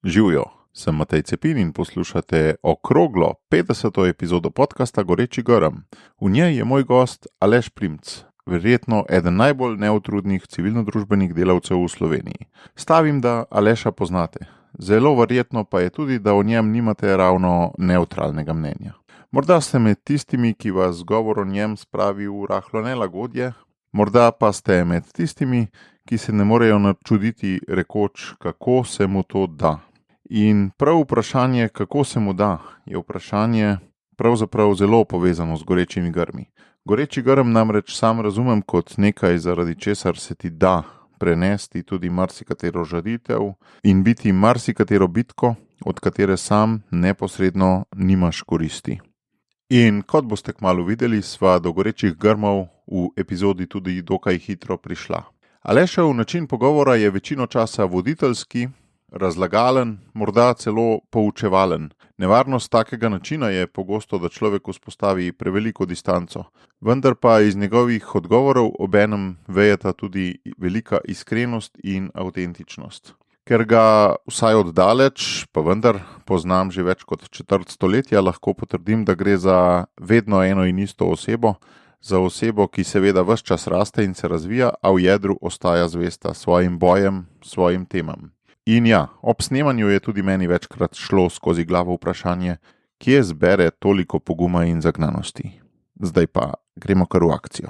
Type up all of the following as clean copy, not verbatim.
Živijo, sem Matej Cepin in poslušate okroglo 50. epizodo podcasta Goreči grm. V njej je moj gost Aleš Primc, verjetno eden najbolj neutrudnih civilno-družbenih delavcev v Sloveniji. Stavim, da Aleša poznate. Zelo verjetno pa je tudi, da o njem nimate ravno neutralnega mnenja. Morda ste med tistimi, ki vas govor o njem spravi v rahlo nelagodje, morda pa ste med tistimi, ki se ne morejo načuditi rekoč, kako se mu to da. In prav vprašanje, kako se mu da, je vprašanje pravzaprav zelo povezano z gorečimi grmi. Goreči grm namreč sam razumem kot nekaj, zaradi česar se ti da prenesti tudi marsikatero žalitev in biti marsikatero bitko, od katere sam neposredno nimaš koristi. In kot boste kmalu videli, sva do gorečih grmov v epizodi tudi dokaj hitro prišla. Alešev način pogovora je večino časa voditeljski, razlagalen, morda celo poučevalen. Nevarnost takega načina je pogosto, da človek vzpostavi preveliko distanco, vendar pa iz njegovih odgovorov obenem vejeta tudi velika iskrenost in avtentičnost. Ker ga vsaj oddaleč, pa vendar poznam že več kot četrt stoletja, lahko potrdim, da gre za vedno eno in isto osebo, za osebo, ki seveda ves čas raste in se razvija, a v jedru ostaja zvesta svojim bojem, svojim temam. In ja, ob snemanju je tudi meni večkrat šlo skozi glavo vprašanje, kje zbere toliko poguma in zagnanosti. Zdaj pa gremo kar v akcijo.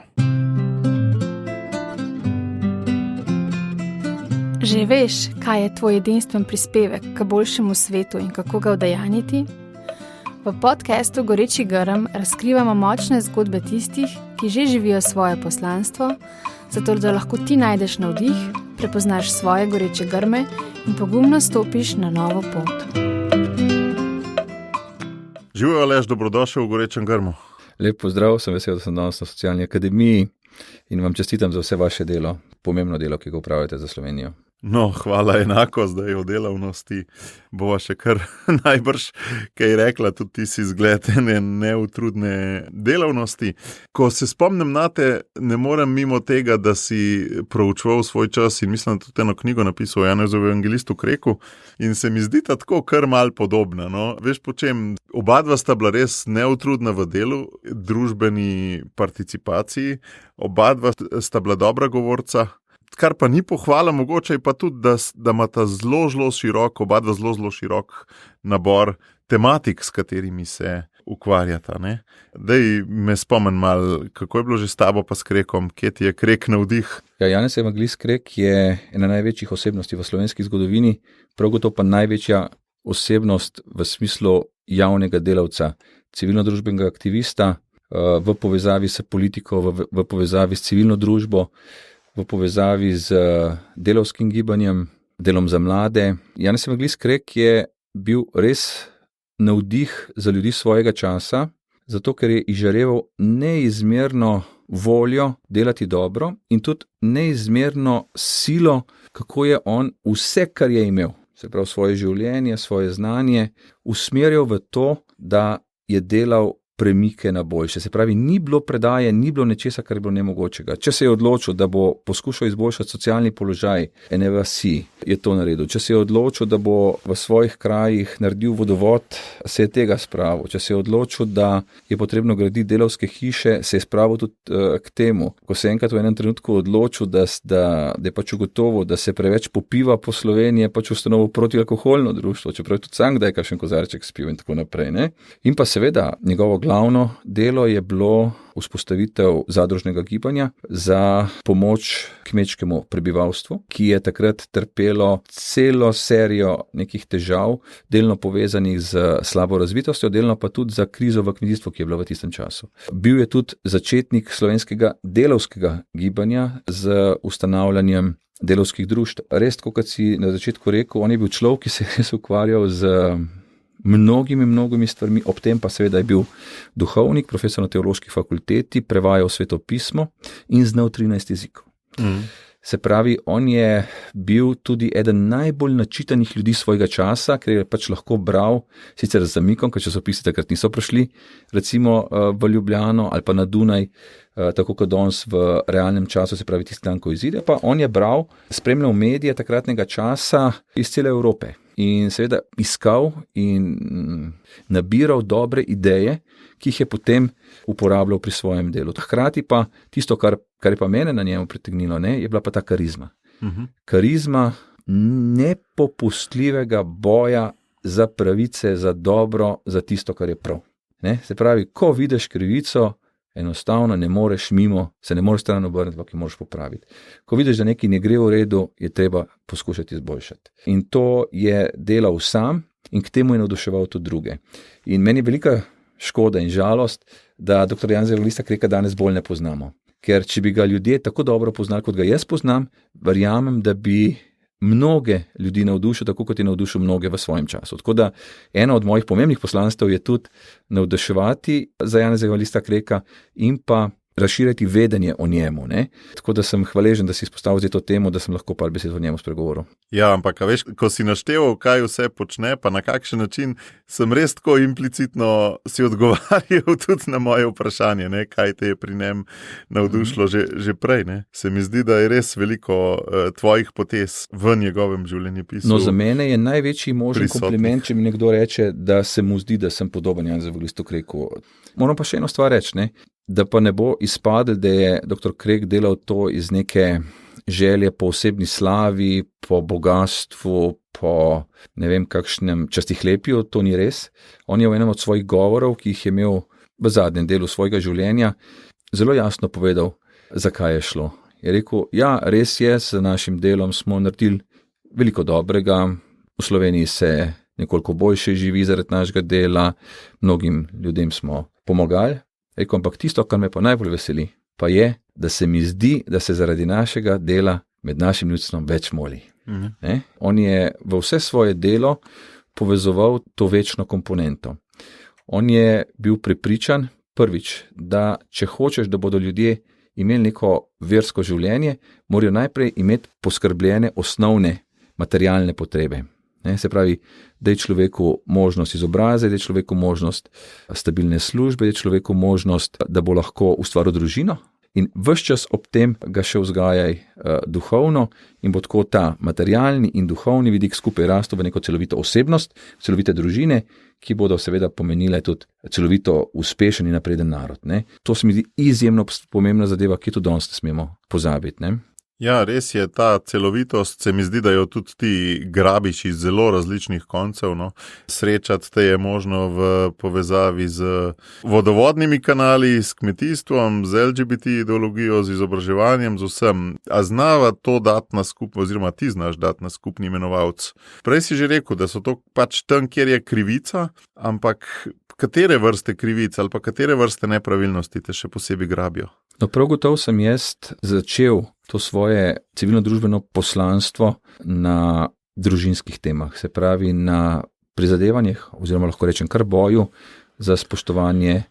Že veš, kaj je tvoj edinstven prispevek k boljšemu svetu in kako ga udejanjiti? V podcastu Goreči grm razkrivamo močne zgodbe tistih, ki že živijo svoje poslanstvo, zato da lahko ti najdeš navdih, prepoznaš svoje goreče grme in pogumno stopiš na novo pot. Živijo, Aleš, dobrodošel v Gorečem grmu. Lep pozdrav, sem vesel, da sem danes na Socialni akademiji in vam čestitam za vse vaše delo, pomembno delo, ki ga upravljate za Slovenijo. No, hvala enako, zdaj o delavnosti bova še kar najbrž kaj rekla, tudi ti si zgled ene neutrudne delavnosti. Ko se spomnim na te, ne morem mimo tega, da si proučeval svoj čas in mislim, da tudi eno knjigo napisal o Janezovu evangelistu Kreku in se mi zdi tako kar mal podobna. No? Veš po čem, oba dva sta bila res neutrudna v delu, družbeni participaciji, oba dva sta bila dobra govorca. Kar pa ni pohvala, mogoče je pa tudi, da imata oba dva zelo širok nabor tematik, s katerimi se ukvarjata. Ne? Daj me spomni malo, kako je bilo že s tabo pa s Krekom, kje ti je Krek navdih? Ja, Janez evangelist Krek je ena največjih osebnosti v slovenski zgodovini, prav gotovo pa največja osebnost v smislu javnega delavca, civilno-družbenega aktivista, v povezavi s politiko, v povezavi s civilno družbo, v povezavi z delavskim gibanjem, delom za mlade. Janez evangelist Krek je bil res navdih za ljudi svojega časa, zato ker je izžareval neizmerno voljo delati dobro in tudi neizmerno silo, kako je on vse, kar je imel, se pravi svoje življenje, svoje znanje, usmerjal v to, da je delal premike na boljše. Se pravi, ni bilo predaje, ni bilo nečesa, kar je bilo nemogočega. Če se je odločil, da bo poskušal izboljšati socialni položaj ene vasi, je to naredil. Če se je odločil, da bo v svojih krajih naredil vodovod, se je tega spravil. Če se je odločil, da je potrebno graditi delavske hiše, se je spravil tudi k temu. Ko se je enkrat v enem trenutku odločil, da je pač ugotovil, da se preveč popiva po Sloveniji, je pač ustanovil protialkoholno društvo, čeprav je tudi sam kdaj kakšen kozarček spil in tako naprej. Ne? In pa seveda njegovo glavno delo je bilo vzpostavitev zadružnega gibanja za pomoč kmečkemu prebivalstvu, ki je takrat trpelo celo serijo nekih težav, delno povezanih z slabo razvitostjo, delno pa tudi za krizo v kmetijstvu, ki je bila v tistem času. Bil je tudi začetnik slovenskega delavskega gibanja z ustanavljanjem delavskih društev. Res, kot si na začetku rekel, on je bil človek, ki se je res ukvarjal z mnogimi stvarmi, ob tem pa seveda je bil duhovnik, profesor na teološki fakulteti, prevajal Sveto pismo in znal 13 jezikov. Se pravi, on je bil tudi eden najbolj načitanih ljudi svojega časa, ker je pač lahko bral, sicer z zamikom, ker časopisi takrat niso prišli, recimo v Ljubljano ali pa na Dunaj, tako kot danes v realnem času, se pravi tisti dan, ko izide. Pa on je bral, spremljal medije takratnega časa iz cele Evrope in seveda iskal in nabiral dobre ideje, ki jih je potem uporabljal pri svojem delu. Hkrati pa tisto, kar je pa mene na njemu pritegnilo, je bila pa ta karizma. Karizma nepopustljivega boja za pravice, za dobro, za tisto, kar je prav. Se pravi, ko vidiš krivico, enostavno ne moreš mimo, se ne moreš stran obrniti, ampak jo moraš popraviti. Ko vidiš, da nekaj ne gre v redu, je treba poskušati izboljšati. In to je delal sam in k temu je navduševal tudi druge. In meni je velika škoda in žalost, da dr. Janeza Evangelista Kreka danes bolj ne poznamo. Ker če bi ga ljudje tako dobro poznali, kot ga jaz poznam, verjamem, da bi mnoge ljudi navdušil, tako kot je navdušil mnoge v svojem času. Tako da eno od mojih pomembnih poslanstev je tudi navduševati za Janeza Evangelista Kreka in pa razširiti vedenje o njemu. Tako da sem hvaležen, da si izpostavil to temo, da sem lahko par besed o njemu spregovoril. Ja, ampak veš, ko si našteval, kaj vse počne, pa na kakšen način, sem res tako implicitno si odgovarjal tudi na moje vprašanje, kaj te je pri njem navdušilo že prej. Se mi zdi, da je res veliko tvojih potez v njegovem življenjepisu. No, za mene je največji možen kompliment, če mi nekdo reče, da se mu zdi, da sem podoben Janezu Evangelistu Kreku. Moram pa še eno stvar reči, da pa ne bo izpadel, da je dr. Krek delal to iz neke želje po osebni slavi, po bogatstvu, po ne vem kakšnem častihlepju, to ni res. On je v enem od svojih govorov, ki jih je imel v zadnjem delu svojega življenja, zelo jasno povedal, zakaj je šlo. Je rekel, ja, res je, s našim delom smo naredili veliko dobrega, v Sloveniji se nekoliko boljše živi zaradi našega dela, mnogim ljudem smo pomagali. Rekel, ampak tisto, kar me pa najbolj veseli, pa je, da se mi zdi, da se zaradi našega dela med našim ljudstvom več moli. On je v vse svoje delo povezoval to večno komponento. On je bil prepričan, prvič, da če hočeš, da bodo ljudje imeli neko versko življenje, morajo najprej imeti poskrbljene osnovne materialne potrebe. Se pravi, da je človeku možnost izobraze, da je človeku možnost stabilne službe, da je človeku možnost, da bo lahko ustvaril družino in ves čas ob tem ga še vzgajaj duhovno in bo tako ta materialni in duhovni vidik skupaj rastel v neko celovito osebnost, celovite družine, ki bodo seveda pomenile tudi celovito uspešen in napreden narod. To se mi zdi izjemno pomembna zadeva, ki tudi danes ne smemo pozabiti. Ja, res je, ta celovitost, se mi zdi, da jo tudi ti grabiš iz zelo različnih koncev. Srečati te je možno v povezavi z vodovodnimi kanali, s kmetijstvom, z LGBT ideologijo, z izobraževanjem, z vsem. A znava to dati na skupno, oziroma ti znaš dati na skupni imenovalec. Prej si že rekel, da so to pač tam, kjer je krivica, ampak katere vrste krivic ali pa katere vrste nepravilnosti te še posebej grabijo? No, prav gotovo sem jaz začel to svoje civilno-družbeno poslanstvo na družinskih temah, se pravi na prizadevanjih, oziroma lahko rečem kar boju za spoštovanje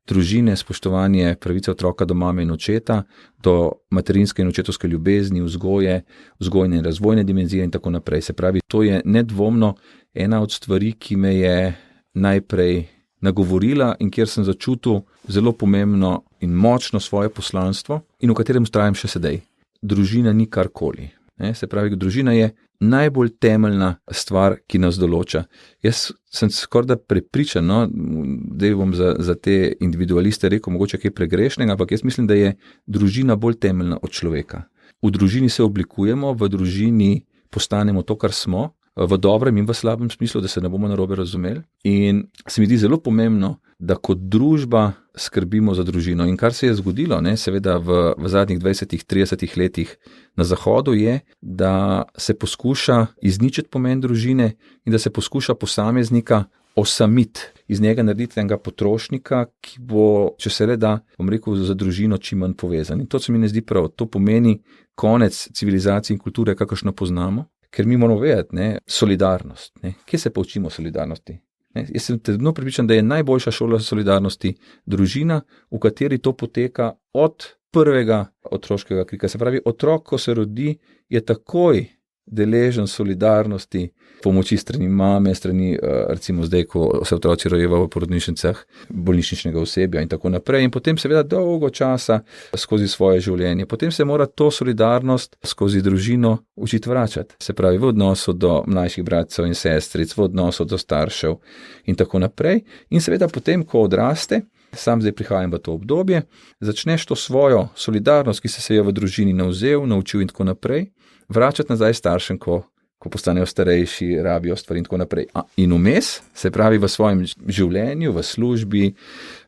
družine, spoštovanje pravice otroka do mame in očeta, do materinske in očetovske ljubezni, vzgoje, vzgojne in razvojne dimenzije in tako naprej. Se pravi, to je nedvomno ena od stvari, ki me je najprej nagovorila in kjer sem začutil zelo pomembno in močno svoje poslanstvo in v katerem vztrajam še sedaj. Družina ni karkoli. Se pravi, družina je najbolj temeljna stvar, ki nas določa. Jaz sem skoraj prepričan, da bom za te individualiste rekel mogoče kaj pregrešnega, ampak jaz mislim, da je družina bolj temeljna od človeka. V družini se oblikujemo, v družini postanemo to, kar smo, v dobrem in v slabem smislu, da se ne bomo narobe razumeli. In se mi zdi zelo pomembno, da kot družba skrbimo za družino. In kar se je zgodilo, seveda v zadnjih 20-30 letih na Zahodu je, da se poskuša izničiti pomen družine in da se poskuša posameznika osamiti, iz njega narediti enega potrošnika, ki bo, če se le da, bom rekel, za družino čim manj povezan. In to se mi ne zdi prav. To pomeni konec civilizacije in kulture, kakršno poznamo. Ker mi moramo vedeti, solidarnost. Kje se poučimo solidarnosti? Jaz sem trdno prepričan, da je najboljša šola solidarnosti družina, v kateri to poteka od prvega otroškega krika. Se pravi, otrok, ko se rodi, je takoj deležen solidarnosti, pomoči strani mame, strani recimo zdaj, ko se otroci rojevajo v porodnišnicah, bolnišničnega osebja in tako naprej. In potem seveda dolgo časa skozi svoje življenje. Potem se mora to solidarnost skozi družino učiti vračati. Se pravi v odnosu do mlajših bratcev in sestric, v odnosu do staršev in tako naprej. In seveda potem, ko odraste, sam zdaj prihajam v to obdobje, začneš to svojo solidarnost, ki se je v družini naučil in tako naprej, vračati nazaj staršem, ko postanejo starejši, rabijo stvari in tako naprej. In vmes, se pravi v svojem življenju, v službi,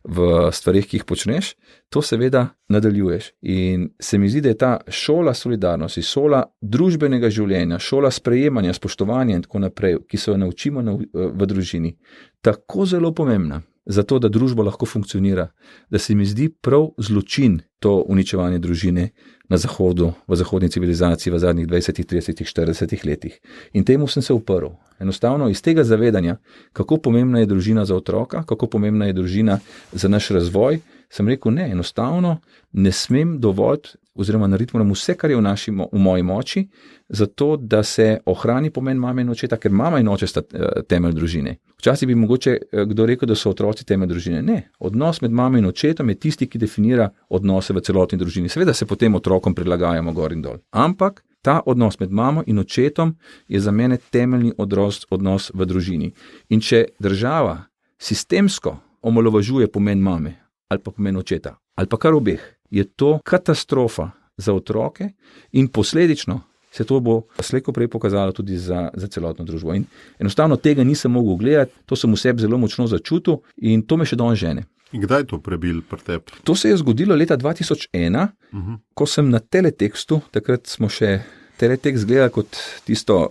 v stvarih, ki jih počneš, to seveda nadaljuješ. In se mi zdi, da je ta šola solidarnosti, šola družbenega življenja, šola sprejemanja, spoštovanja in tako naprej, ki se jo naučimo v družini, tako zelo pomembna. Zato, da družba lahko funkcionira, da se mi zdi prav zločin to uničevanje družine na Zahodu, v zahodni civilizaciji v zadnjih 20, 30, 40 letih. In temu sem se uprl. Enostavno iz tega zavedanja, kako pomembna je družina za otroka, kako pomembna je družina za naš razvoj, sem rekel, ne, enostavno ne smem dovoliti oziroma narediti moram vse, kar je v moji moči, zato, da se ohrani pomen mame in očeta, ker mama in oče sta temelj družine. Včasih bi mogoče kdo rekel, da so otroci temelj družine. Ne, odnos med mamo in očetom je tisti, ki definira odnose v celotni družini. Seveda se potem otrokom prilagajamo gor in dol. Ampak ta odnos med mamo in očetom je za mene temeljni odnos v družini. In če država sistemsko omalovažuje pomen mame ali pa pomen očeta, ali pa kar obeh, je to katastrofa za otroke in posledično se to bo slejko prej pokazalo tudi za celotno družbo. In enostavno tega nisem mogel gledati, to sem v sebi zelo močno začutil in to me še danes žene. In kdaj je to prebil pri tebi? To se je zgodilo leta 2001, ko sem na teletekstu, takrat smo še teletekst gledali kot tisto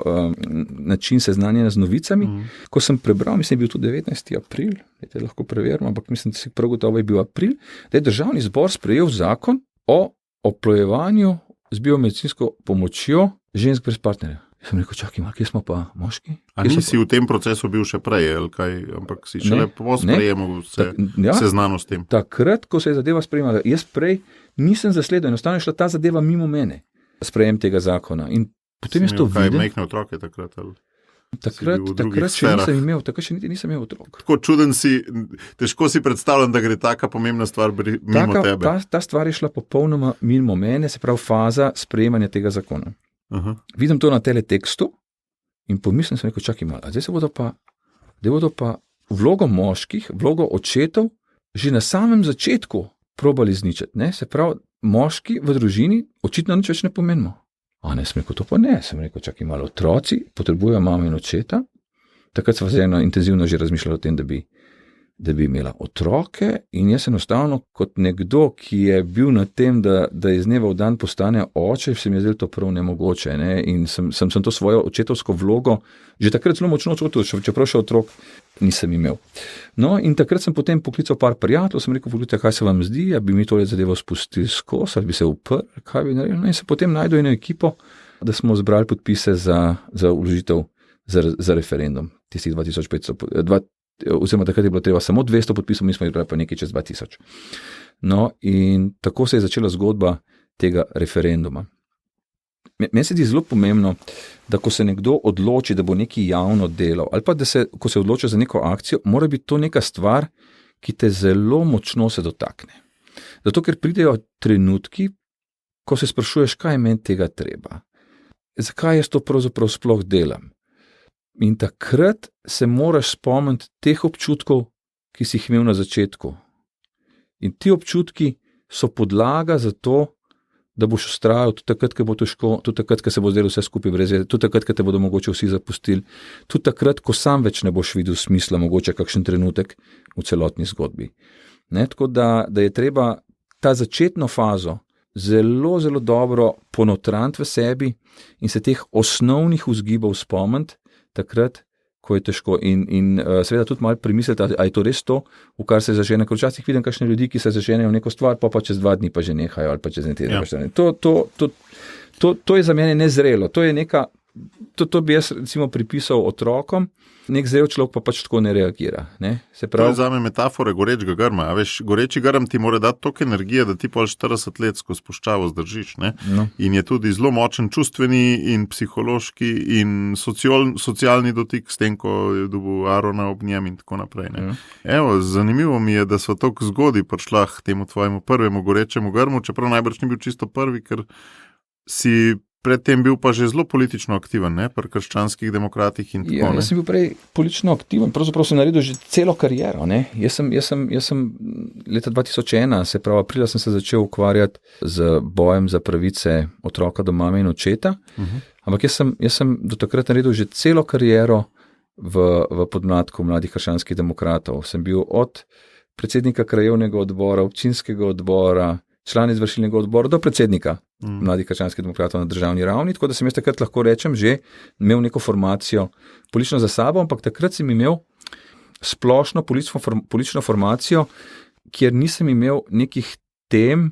način seznanjanja z novicami, ko sem prebral, mislim, je bil to 19. april, lahko preverim, ampak mislim, da si prav gotovo je bil april, da je Državni zbor sprejel zakon o oplojevanju z biomedicinsko pomočjo žensk brez partnerja. Sem rekel, čakaj, kje smo pa moški? A nisi v tem procesu bil še prej, ali kaj, ampak si šele po sprejemu seznanil s tem? Takrat, ko se je zadeva sprejemala, jaz prej nisem zasledil, enostavno je šla ta zadeva mimo mene. Sprejem tega zakona. In potem jaz to videl. Kaj majhne otroke takrat? Takrat še nisem imel otrok. Tako čuden si, težko si predstavljam, da gre taka pomembna stvar mimo tebe. Ta stvar je šla popolnoma mimo mene, se pravi faza sprejemanja tega zakona. Vidim to na teletekstu in pomislim sem rekel, čakaj malo, zdaj se bodo pa vlogo moških, vlogo očetov že na samem začetku probali zničati. Ne? Se pravi, moški v družini očitno nič več ne pomenimo. A ne, sem rekel, to pa ne. Sem rekel, čakaj malo, otroci potrebujejo mamo in očeta. Takrat sva intenzivno že razmišljala o tem, da bi imela otroke in jaz enostavno kot nekdo, ki je bil na tem, da iz dneva v dan postane oče, se mi je zdelo to prav nemogoče. Ne? In sem to svojo očetovsko vlogo že takrat zelo močno čutil, čeprav še otrok nisem imel. No, in takrat sem potem poklical par prijateljev, sem rekel, pogledajte, kaj se vam zdi, a bi mi tole zadevo spustili skozi, ali bi se uprl, kaj bi naredil. No, in se potem najdu eno ekipo, da smo zbrali podpise za vložitev za referendum, tistih 2500, oziroma takrat je bilo treba samo 200 podpisov, mi smo izbrali pa nekaj čez 2000. No, in tako se je začela zgodba tega referenduma. Meni se zdi zelo pomembno, da ko se nekdo odloči, da bo nekaj javno delal, ali pa ko se odloči za neko akcijo, mora biti to neka stvar, ki te zelo močno se dotakne. Zato, ker pridejo trenutki, ko se sprašuješ, kaj je meni tega treba. Zakaj jaz to pravzaprav sploh delam? In takrat se moraš spomniti teh občutkov, ki si jih imel na začetku. In ti občutki so podlaga za to, da boš vztrajal tudi takrat, ko bo težko, tudi takrat, ko se bo zdelo vse skupaj brez veze, tudi takrat, ko te bodo mogoče vsi zapustili, tudi takrat, ko sam več ne boš videl smisla, mogoče kakšen trenutek v celotni zgodbi. Ne, tako da je treba ta začetno fazo zelo, zelo dobro ponotraniti v sebi in se teh osnovnih vzgibov spomniti takrat, ko je težko. In seveda tudi malo premisliti, ali je to res to, v kar se zažene. Ker včasih vidim kakšne ljudi, ki se zaženejo v neko stvar, pa čez 2 dni pa že nehajo, ali pa čez en teden. Ja. To je za mene nezrelo. To je neka To bi jaz recimo pripisal otrokom, nek zrel človek pa pač tako ne reagira. Ne? Se pravi, To je zame metafora gorečega grma. A veš, goreči grm ti mora dati toliko energije, da ti pol 40 let skozi puščavo zdržiš. Ne? No. In je tudi zelo močen čustveni in psihološki in socialni dotik s tem, ko je dobil Arona ob njem in tako naprej. Ne? Evo, zanimivo mi je, da so tako zgodaj prišla k temu tvojemu prvemu gorečemu grmu, čeprav najbrž ni bil čisto prvi, ker si predtem bil pa že zelo politično aktiven, ne, pri krščanskih demokratih in tako. Ja, jaz sem bil prej politično aktiven, pravzaprav sem naredil že celo kariero. Ne. Jaz sem leta 2001, se pravi aprila, sem se začel ukvarjati z bojem za pravice otroka do mame in očeta, ampak jaz sem do takrat naredil že celo kariero v podmladku mladih krščanskih demokratov. Sem bil od predsednika krajevnega odbora, občinskega odbora, član izvršilnega odbora do predsednika mladih krščanskih demokratov na državni ravni, tako da sem jaz takrat lahko rečem že imel neko formacijo politično za sabo, ampak takrat sem imel splošno politično formacijo, kjer nisem imel nekih tem,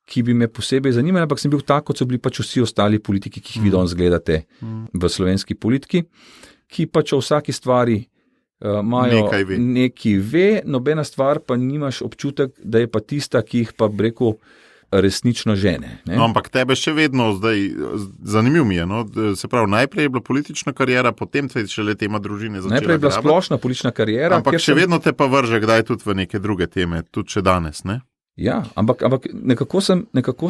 ki bi me posebej zanimali, ampak sem bil tak, kot so bili pač vsi ostali politiki, ki jih vi danes gledate v slovenski politiki, ki pač o vsaki stvari imajo nekaj ve, nobena stvar pa nimaš občutek, da je pa tista, ki jih pa rekel resnično žene. Ne? No, ampak tebe še vedno zdaj, zanimivo mi je, no? Se pravi, najprej je bila politična karijera, potem te šele tema družine začela. Najprej je bila splošna politična karijera. Ampak še vedno te pa vrže kdaj tudi v neke druge teme, tudi še danes, ne? Ja, ampak nekako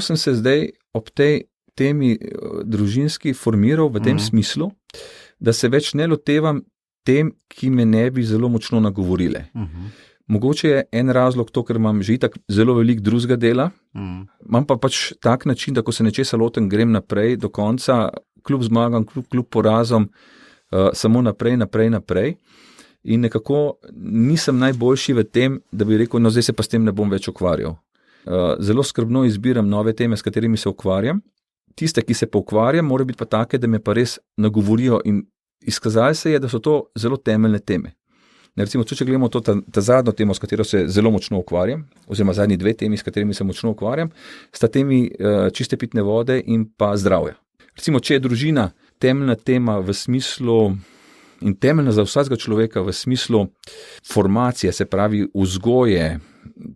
sem se zdaj ob tej temi družinski formiral v tem smislu, da se več ne lotevam tem, ki me ne bi zelo močno nagovorile. Mogoče je en razlog to, ker imam že itak zelo veliko drugega dela, imam pa pač tak način, da ko se nečesa lotem, grem naprej do konca, kljub zmagam, kljub porazom, samo naprej. In nekako nisem najboljši v tem, da bi rekel, no zdaj se pa s tem ne bom več ukvarjal. Zelo skrbno izbiram nove teme, s katerimi se ukvarjam. Tiste, ki se pa ukvarjam, mora biti pa take, da me pa res nagovorijo in izkazali se je, da so to zelo temeljne teme. Recimo, če gledamo to ta zadnjo temo, s katero se zelo močno ukvarjam, oziroma zadnji dve temi, s katerimi se močno ukvarjam, sta temi čiste pitne vode in pa zdravja. Recimo, če je družina temeljna tema v smislu in temeljna za vsakega človeka v smislu formacije, se pravi vzgoje,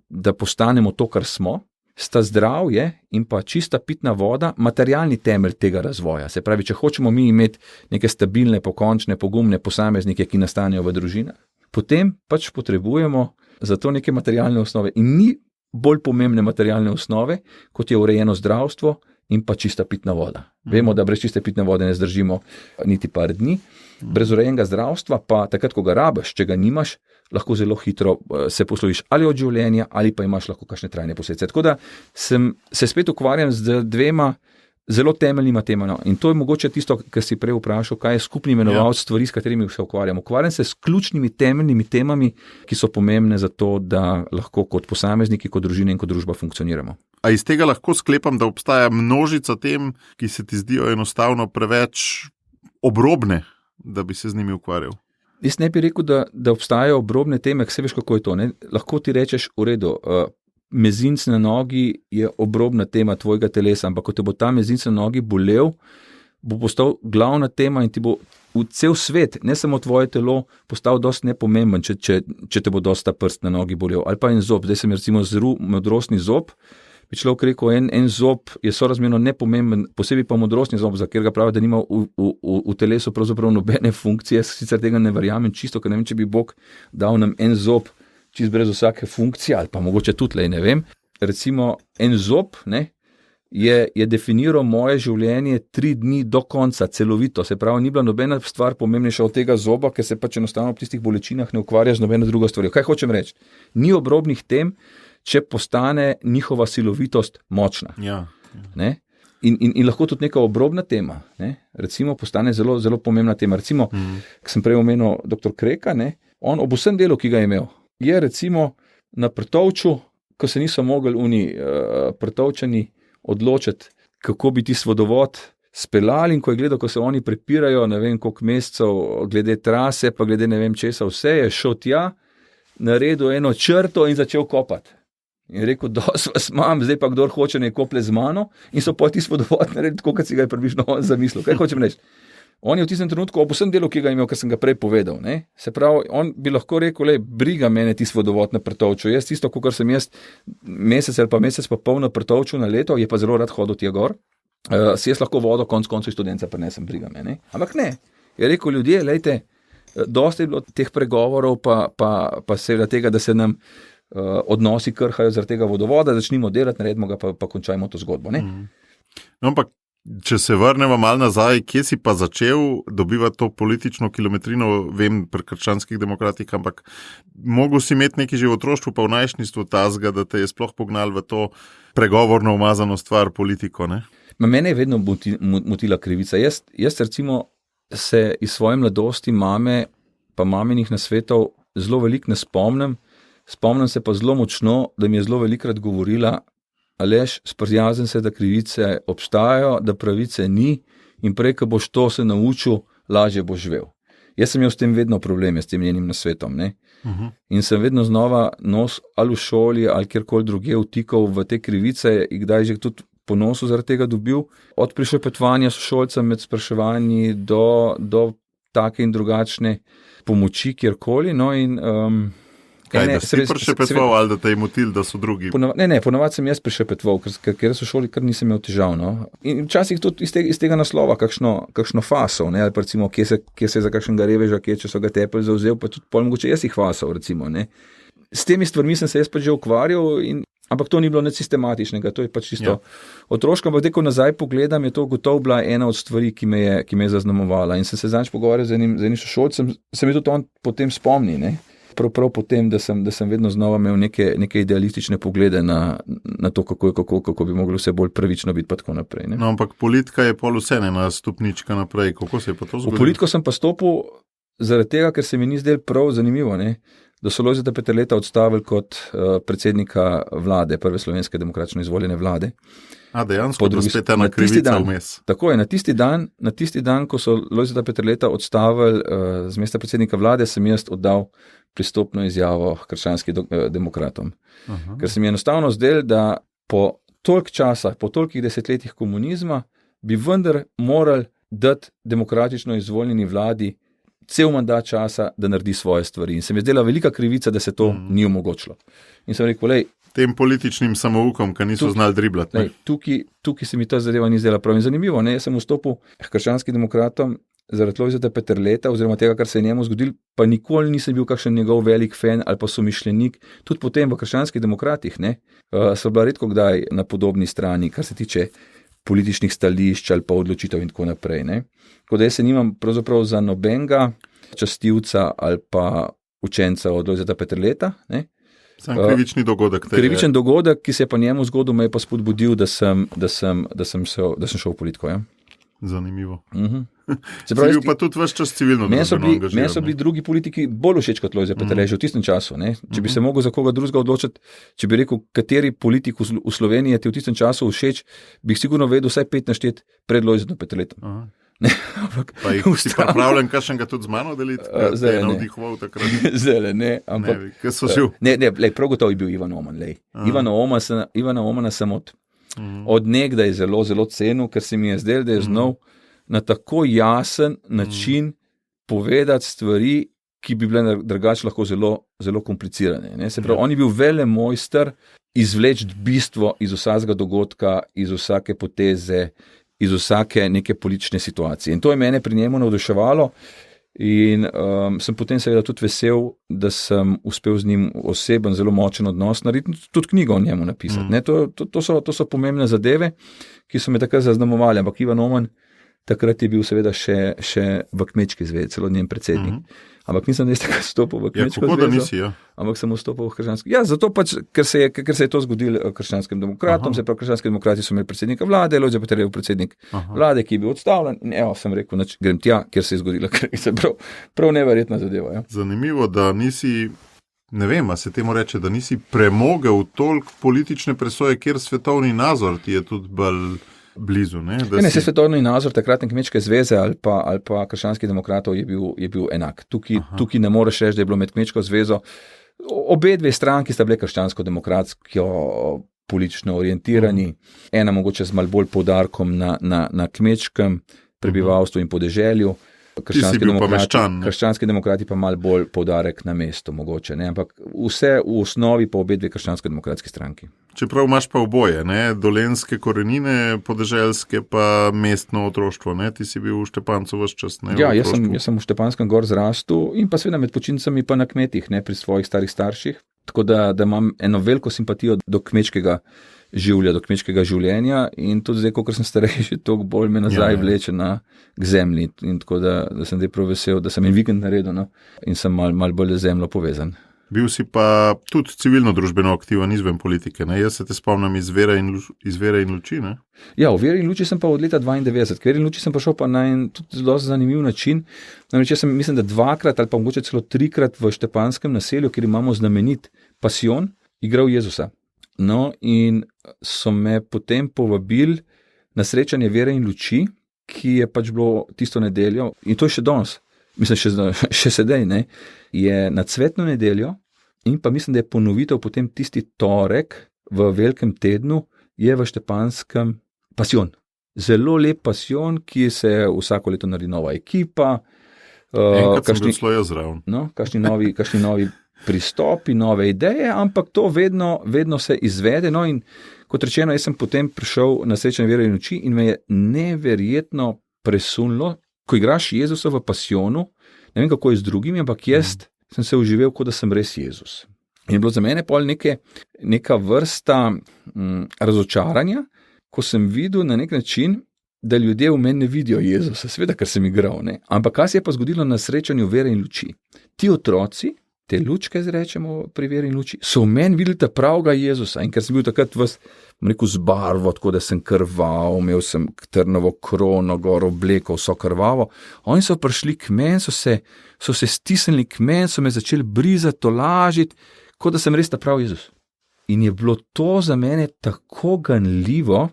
da postanemo to, kar smo, sta zdravje in pa čista pitna voda materialni temelj tega razvoja. Se pravi, če hočemo mi imeti neke stabilne, pokončne, pogumne posameznike, ki nastanejo v družinah, potem pač potrebujemo za to neke materialne osnove. In ni bolj pomembne materialne osnove, kot je urejeno zdravstvo in pa čista pitna voda. Vemo, da brez čiste pitne vode ne zdržimo niti par dni. Brez urejenega zdravstva pa takrat, ko ga rabiš, če ga nimaš, lahko zelo hitro se posloviš ali od življenja, ali pa imaš lahko kakšne trajne posledice. Tako da se spet ukvarjam z dvema zelo temeljnima temama. In to je mogoče tisto, kar si prej vprašal, kaj je skupni imenovalec stvari, s katerimi se ukvarjam. Ukvarjam se s ključnimi temeljnimi temami, ki so pomembne za to, da lahko kot posamezniki, kot družine in kot družba funkcioniramo. A iz tega lahko sklepam, da obstaja množica tem, ki se ti zdijo enostavno preveč obrobne, da bi se z njimi ukvarjal? Jaz ne bi rekel, da obstajajo obrobne teme, vse veš, kako je to. Ne? Lahko ti rečeš, v redu, mezinc na nogi je obrobna tema tvojega telesa, ampak ko te bo ta mezinc na nogi bolel, bo postal glavna tema in ti bo v cel svet, ne samo tvoje telo, postal dosti nepomemben, če te bo dosti ta prst na nogi bolel. Ali pa en zob, zdaj sem recimo zrl modrostni zob, bi človek rekel, en zob je sorazmerno nepomemben, posebej pa modrostni zob, za ker ga pravi, da nima v telesu pravzaprav nobene funkcije, sicer tega ne verjamem čisto, ker ne vem, če bi Bog dal nam en zob, čist brez vsake funkcije, ali pa mogoče tudi, ne vem. Recimo, en zob je definiral moje življenje 3 dni do konca, celovito. Se pravi, ni bila nobena stvar pomembnejša od tega zoba, ker se pač enostavno v tistih bolečinah ne ukvarja z nobeno drugo stvar. Kaj hočem reči? Ni obrobnih tem, če postane njihova silovitost močna. Ja. Ne? In lahko tudi neka obrobna tema, ne? Recimo postane zelo, zelo pomembna tema. Recimo, ko sem prej omenil dr. Kreka, ne? On ob vsem delu, ki ga je imel, je recimo na Prtovču, ko se niso mogli Prtovčani odločiti, kako bi tisti vodovod speljali, in ko je gledal, ko se oni prepirajo, ne vem koliko mesecev, glede trase, pa glede ne vem česa, vse je šel tja, naredil eno črto in začel kopati. In rekel, dosti vas imam, zdaj pa kdor hoče ne kople z mano, in so pa tisti vodovod naredili tako, kot si ga je približno on zamislil. Kaj hočem reči? On je v tistem trenutku ob vsem delu, ki ga je imel, kar sem ga prej povedal. Ne? Se pravi, on bi lahko rekel, briga mene tisti vodovod na Pretovču. Jaz tisto, kar sem jaz mesec ali pa mesec pa pol na Pretovču na leto, je pa zelo rad hodil tja gor. Si jaz lahko vodo konc koncev študenta prenesem, briga mene. Ampak ne. Je rekel ljudje, lejte, dosti je bilo teh pregovorov, pa seveda tega, da se nam odnosi krhajo zaradi tega vodovoda, začnimo delati, naredimo ga, pa končajmo to zgodbo. Ne? No, ampak če se vrnemo malo nazaj, kje si pa začel dobivati to politično kilometrino, vem, pri krščanskih demokratih, ampak mogel si imeti neki že v otroštvu pa v najstništvu tazga, da te je sploh pognal v to pregovorno umazano stvar politiko, ne? Mene je vedno motila krivica. Jaz recimo se iz svoje mladosti mame pa maminih nasvetov zelo veliko ne spomnim. Spomnim se pa zelo močno, da mi je zelo velikrat govorila, Aleš, sprijazen se, da krivice obstajajo, da pravice ni in prej, ko boš to se naučil, lažje boš živel. Jaz sem imel s tem vedno probleme, s tem njenim nasvetom. Ne? In sem vedno znova nos ali v šoli ali kjerkoli druge vtikal v te krivice in kdaj že tudi ponosu zaradi tega dobil. Od prišepetovanja sošolcem med spraševanji do take in drugačne pomoči kjerkoli. No in Kaj, da si prišepetoval ali da te je motil, da so drugi? Ponavadi sem jaz prišepetoval, ker so šoli, kar nisem imel težav. No? In včasih tudi iz tega naslova kakšno faso, ne? Ali pa recimo, kje se je za kakšnega reveža, če so ga tepelj zauzel, pa tudi pol mogoče jaz jih fasal, recimo. Ne? S temi stvarmi sem se jaz pač že ukvarjal, ampak to ni bilo nič sistematičnega, to je pač čisto otroško, ampak ko nazaj pogledam, je to gotovo bila ena od stvari, ki me je zaznamovala. In sem se zadnjič pogovarjal z enim sošolcem, se mi tudi on potem spomni, ne? Prav potem, da sem vedno znova imel neke idealistične poglede na to, kako bi moglo vse bolj pravično biti, pa tako naprej. Ne? No, ampak politika je pol vse ena stopnička naprej. Kako se je pa to zgodilo? V politiko sem pa stopil zaradi tega, ker se mi ni zdel prav zanimivo, ne? Da so Lojzeta Peterleta odstavili kot predsednika vlade, prve slovenske demokratično izvoljene vlade. Dejansko, da spet ena krivica vmes. Tako je, na tisti dan, ko so Lojzeta Peterleta odstavili z mesta predsednika vlade, sem jaz oddal pristopno izjavo krščanskim demokratom. Ker se mi je enostavno zdel, da po toliko časa, po tolikih desetletjih komunizma, bi vendar morali dati demokratično izvoljeni vladi cel mandat časa, da naredi svoje stvari. In se mi je zdela velika krivica, da se to ni omogočilo. In sem rekel, tem političnim samoukom, ki niso znali driblati. Tukaj se mi ta zadeva ni zdela prav in zanimivo. Ne? Jaz sem vstopil k krščanskim demokratom zaradi Lojzeta Peterleta oziroma tega, kar se je njemu zgodil, pa nikoli nisem bil kakšen njegov velik fan ali pa somišljenik. Tudi potem v krščanskih demokratih so bila redko kdaj na podobni strani, kar se tiče političnih stališč ali pa odločitev in tako naprej. Ne? Tako da jaz se nimam pravzaprav za nobenega častilca ali pa učenca od Lojzeta Peterleta. Ne? Sam krivični dogodek. Krivičen dogodek, ki se je pa njemu zgodil, me je pa spodbudil, da sem šel v politiko. Ja? Zanimivo. Se pravi, bil pa tudi ves čas civilno družbeno angažiran. Meni so bili drugi politiki bolj všeč kot Lojze Peterle, že v tistem času. Ne? Če bi se mogel za koga drugega odločiti, če bi rekel, kateri politik v Sloveniji je ti v tistem času všeč, bi jih sigurno vedel vsaj 5 naštet pred Lojzetom Peterletom. Pa jih si pripravljen kakšnega tudi z mano deliti, kaj te je navdihoval takrat? Zdaj ne, ampak... Kaj so živ? Prav gotovo je bil Ivan Oman. Ivana Omana sem od nekdaj zelo, zelo cenil, ker se mi je zdel, da je znal na tako jasen način povedati stvari, ki bi bile drugače lahko zelo, zelo komplicirane. Ne? Se pravi, on je bil velemojster izvleči bistvo iz vsakega dogodka, iz vsake poteze, iz vsake neke politične situacije. In to je mene pri njemu navduševalo in sem potem seveda tudi vesel, da sem uspel z njim oseben, zelo močen odnos narediti, tudi knjigo o njemu napisati. Ne? To so pomembne zadeve, ki so me takrat zaznamovali, ampak Ivan Oman takrat je bil seveda še v Kmečki zvezi, celo njen predsednik. Ampak nisem takrat stopil v Kmečko zvezo, ampak sem vstopil v krščansko. Ja, zato pač, ker se je to zgodilo krščanskim demokratom, se pravi, krščanski demokrati so imeli predsednika vlade, Lojze Peterle predsednik vlade, ki je bil odstavljen in sem rekel, grem tja, kjer se je zgodila krivica. Prav neverjetna zadeva. Ja. Zanimivo, da nisi, ne vem, a se temu reče, da nisi premogel toliko politične presoje, kjer svetovni nazor ti je tudi bolj blizu. Se svetovni nazor takratne Kmečke zveze ali pa krščanskih demokratov je bil enak. Tukaj ne moreš reči, da je bilo med Kmečko zvezo. Obe dve stranki sta bile krščansko-demokratsko politično orientirani. Ena mogoče z malo bolj poudarkom na Kmečkem, prebivalstvu in podeželju. Krščanski demokrati pa malo bolj poudarek na mestu, mogoče, ne? Ampak vse v osnovi pa obe dve krščansko-demokratski stranki. Čeprav imaš pa oboje, ne? Dolenjske korenine, podeželske pa mestno otroštvo, ne? Ti si bil v Štepancu ves čas, ne? Ja, jaz sem v Štepanskem gor zrastel in pa seveda med počitnicami pa na kmetih, ne? Pri svojih starih starših. Tako da imam eno veliko simpatijo do kmečkega življa, do kmečkega življenja in tudi zdaj, ko sem starejši, toliko bolj me nazaj vleče k zemlji in tako da sem zdaj prav vesel, da sem en vikend naredil, no, in sem mal bolj z zemljo povezan. Bil si pa tudi civilno-družbeno aktiven izven politike, ne? Jaz se te spomnim iz Vere in luči, ne? Ja, v Veri in luči sem pa od leta 92. K Veri in luči sem pa šel pa na en tudi zelo zanimiv način. Namreč jaz sem, mislim, da 2-krat ali pa mogoče celo 3-krat v Štepanskem naselju, kjer imamo znamenit pasijon, igral Jezusa. No, in so me potem povabili na srečanje Vere in luči, ki je pač bilo tisto nedeljo, in to je še danes, mislim, še sedaj, ne, je na cvetno nedeljo in pa mislim, da je ponovitev potem tisti torek v velikem tednu, je v Štepanskem pasijon. Zelo lep pasijon, ki se vsako leto naredi nova ekipa. Enkrat sem bil celo jaz zraven. No, kakšni novi pristopi, nove ideje, ampak to vedno se izvede. No, in kot rečeno, jaz sem potem prišel na srečanje Vere in luči in me je neverjetno presunilo, ko igraš Jezusa v pasijonu, ne vem, kako je z drugimi, ampak jaz sem se uživel, kot da sem res Jezus. In je bilo za mene pol neka vrsta razočaranja, ko sem videl na nek način, da ljudje v meni ne vidijo Jezusa, seveda, ker sem igral, ne. Ampak kaj se je pa zgodilo na srečanju Vere in luči? Ti otroci, te lučke, rečemo pri Veri in luči, so v meni videli ta pravega Jezusa in ker sem bil takrat z barvo, tako da sem krval, imel sem trnovo krono, gor obleko, vso krvavo, oni so prišli k meni, so se stisnili k meni, so me začeli brizati, tolažiti, kot da sem res ta prav Jezus. In je bilo to za mene tako ganljivo,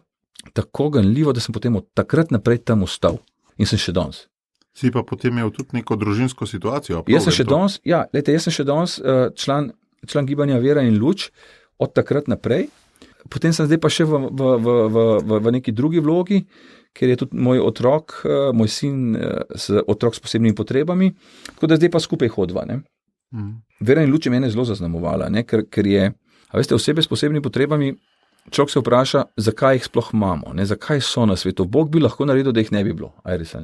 da sem potem od takrat naprej tam ostal in sem še danes. Si pa potem imel tudi neko družinsko situacijo. Jaz sem še danes član gibanja Vera in luč od takrat naprej. Potem sem zdaj pa še v neki drugi vlogi, ker je tudi moj otrok, moj sin, otrok s posebnimi potrebami, tako da zdaj pa skupaj hodva. Ne? Vera in luč je mene zelo zaznamovala, ne? Ker je, a veste, osebe s posebnimi potrebami, človek se vpraša, zakaj jih sploh imamo, ne? Zakaj so na svetu. Bog bi lahko naredil, da jih ne bi bilo. Res.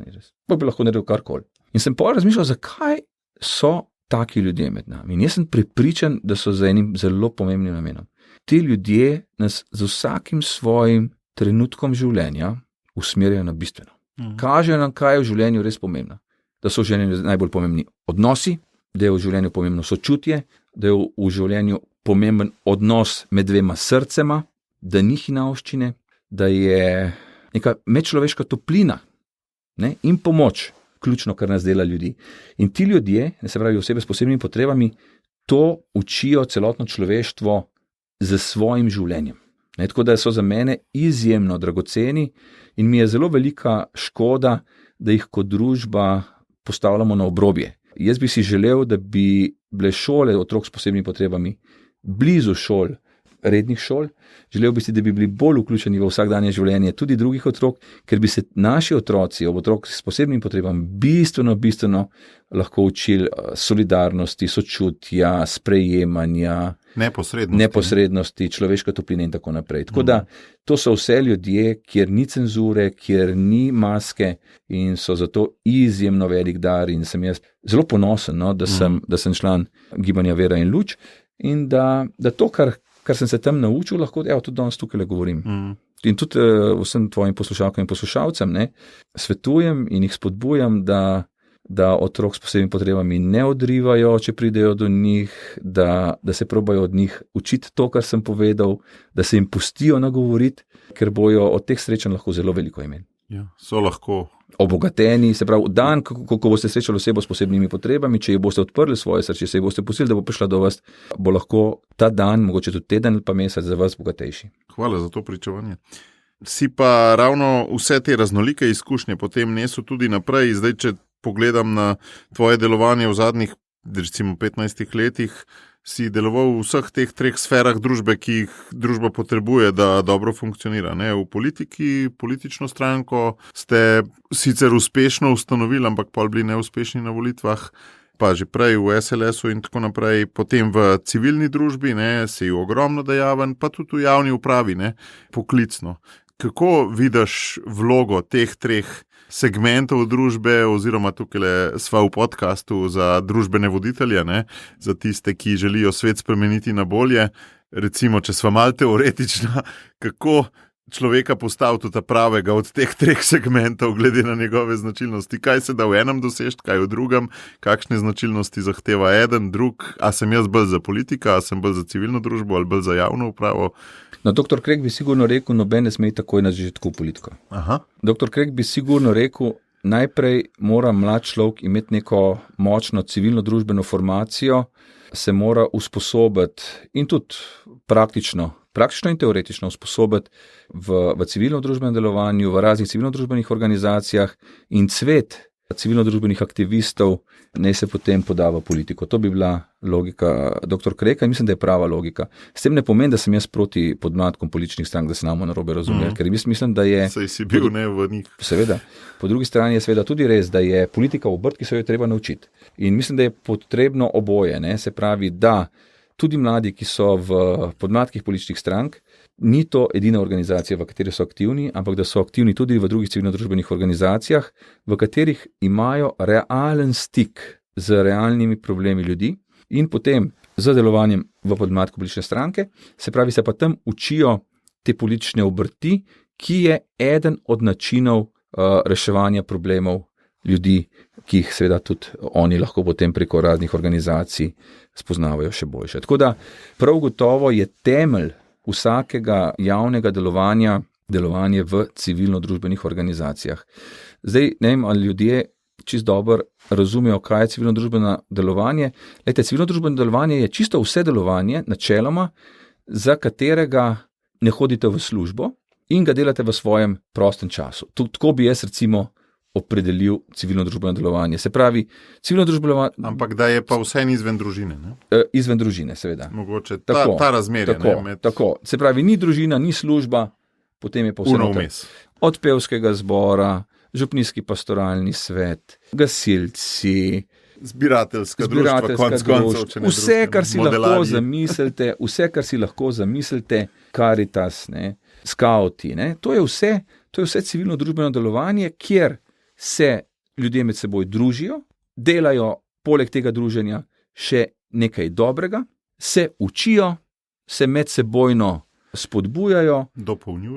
Bog bi lahko naredil karkoli. In sem pa razmišljal, zakaj so taki ljudje med nami. In jaz sem prepričan, da so za enim zelo pomembnim namenom. Ti ljudje nas z vsakim svojim trenutkom življenja usmerjajo na bistveno. Kažejo nam, kaj je v življenju res pomembno. Da so v življenju najbolj pomembni odnosi, da je v življenju pomembno sočutje, da je v življenju pomemben odnos med dvema srcema, da ni hinavščine, da je neka medčloveška toplina, ne, in pomoč, ključno, kar nas dela ljudi. In ti ljudje, se pravi osebe s posebnimi potrebami, to učijo celotno človeštvo z svojim življenjem. Ne, tako da so za mene izjemno dragoceni in mi je zelo velika škoda, da jih kot družba postavljamo na obrobje. Jaz bi si želel, da bi bile šole otrok s posebnimi potrebami blizu šol, rednih šol. Želel bi si, da bi bili bolj vključeni v vsakdanje življenje tudi drugih otrok, ker bi se naši otroci, otrok s posebnimi potrebami, bistveno lahko učili solidarnosti, sočutja, sprejemanja, neposrednosti, človeške topline in tako naprej. Tako da to so vse ljudje, kjer ni cenzure, kjer ni maske in so zato izjemno velik dar in sem jaz zelo ponosen, no, da sem član gibanja Vera in luč in da to, kar sem se tam naučil, lahko tudi danes tukaj govorim. In tudi vsem tvojim poslušalkam in poslušalcem svetujem in jih spodbujam, da otrok s posebnimi potrebami ne odrivajo, če pridejo do njih, da se probajo od njih učiti to, kar sem povedal, da se jim pustijo nagovoriti, ker bojo od teh srečanj lahko zelo veliko imeli. Ja, so lahko obogateni, se pravi, dan, ko boste srečali osebo s posebnimi potrebami, če ji boste odprli svoje srce, če ji boste pustili, da bo prišla do vas, bo lahko ta dan, mogoče tudi teden ali pa mesec za vas bogatejši. Hvala za to pričevanje. Si pa ravno vse te raznolike izkušnje potem nesel tudi naprej. Zdaj, če pogledam na tvoje delovanje v zadnjih, recimo 15 letih, si deloval v vseh teh 3 sferah družbe, ki jih družba potrebuje, da dobro funkcionira. Ne? V politiki, politično stranko ste sicer uspešno ustanovili, ampak pol bili neuspešni na volitvah, pa že prej v SLS-u in tako naprej, potem v civilni družbi, ne, si ogromno dejaven, pa tudi v javni upravi, ne, poklicno. Kako vidiš vlogo teh 3 segmentov družbe, oziroma tukaj sva v podcastu za družbene voditelje, ne, za tiste, ki želijo svet spremeniti na bolje. Recimo, če sva malo teoretična, kako človeka postaviti ta pravega od teh 3 segmentov, glede na njegove značilnosti, kaj se da v enem doseči, kaj v drugem, kakšne značilnosti zahteva eden, drug, a sem jaz bolj za politika, a sem bolj za civilno družbo ali bolj za javno upravo. No, dr. Krek bi sigurno rekel, noben ne sme takoj na začetku v politiko. Aha. Dr. Krek bi sigurno rekel, najprej mora mlad človek imeti neko močno civilno družbeno formacijo, se mora usposobiti in tudi praktično in teoretično usposobiti v civilno družbenem delovanju, v raznih civilno družbenih organizacijah in cvet civilno-družbenih aktivistov ne se potem poda v politiko. To bi bila logika dr. Kreka in mislim, da je prava logika. S tem ne pomeni, da sem jaz proti podmladkom političnih strank, da se nam narobe razume, ker mislim, da je... Saj si bil ne v njih. Seveda. Po drugi strani je seveda tudi res, da je politika obrt, ki se jo treba naučiti. In mislim, da je potrebno oboje, ne? Se pravi, da tudi mladi, ki so v podmladkih političnih strank, ni to edina organizacija, v kateri so aktivni, ampak da so aktivni tudi v drugih civilno-družbenih organizacijah, v katerih imajo realen stik z realnimi problemi ljudi in potem z delovanjem v podmladku politične stranke, se pravi, se pa tam učijo te politične obrti, ki je eden od načinov reševanja problemov ljudi, ki jih seveda tudi oni lahko potem preko raznih organizacij spoznavajo še boljše. Tako da prav gotovo je temelj vsakega javnega delovanje v civilno-družbenih organizacijah. Zdaj, ne vem, ali ljudje čisto dobro razumejo, kaj je civilno-družbeno delovanje. Lejte, civilno-družbeno delovanje je čisto vse delovanje, načeloma, za katerega ne hodite v službo in ga delate v svojem prostem času. Tako bi jaz recimo opredelil civilno-družbeno delovanje. Se pravi, civilno-družbeno... Ampak da je pa vse izven družine, ne? Izven družine, seveda. Mogoče ta razmerje. Tako. Se pravi, ni družina, ni služba, potem je pa vse vmes. Od pevskega zbora, župnijski pastoralni svet, gasilci, zbirateljska društva, konec koncev, vse, kar si lahko zamislite, Karitas, ne, skauti, ne, to je vse civilno-družbeno delovanje, kjer se ljudje med seboj družijo, delajo poleg tega druženja še nekaj dobrega, se učijo, se medsebojno spodbujajo,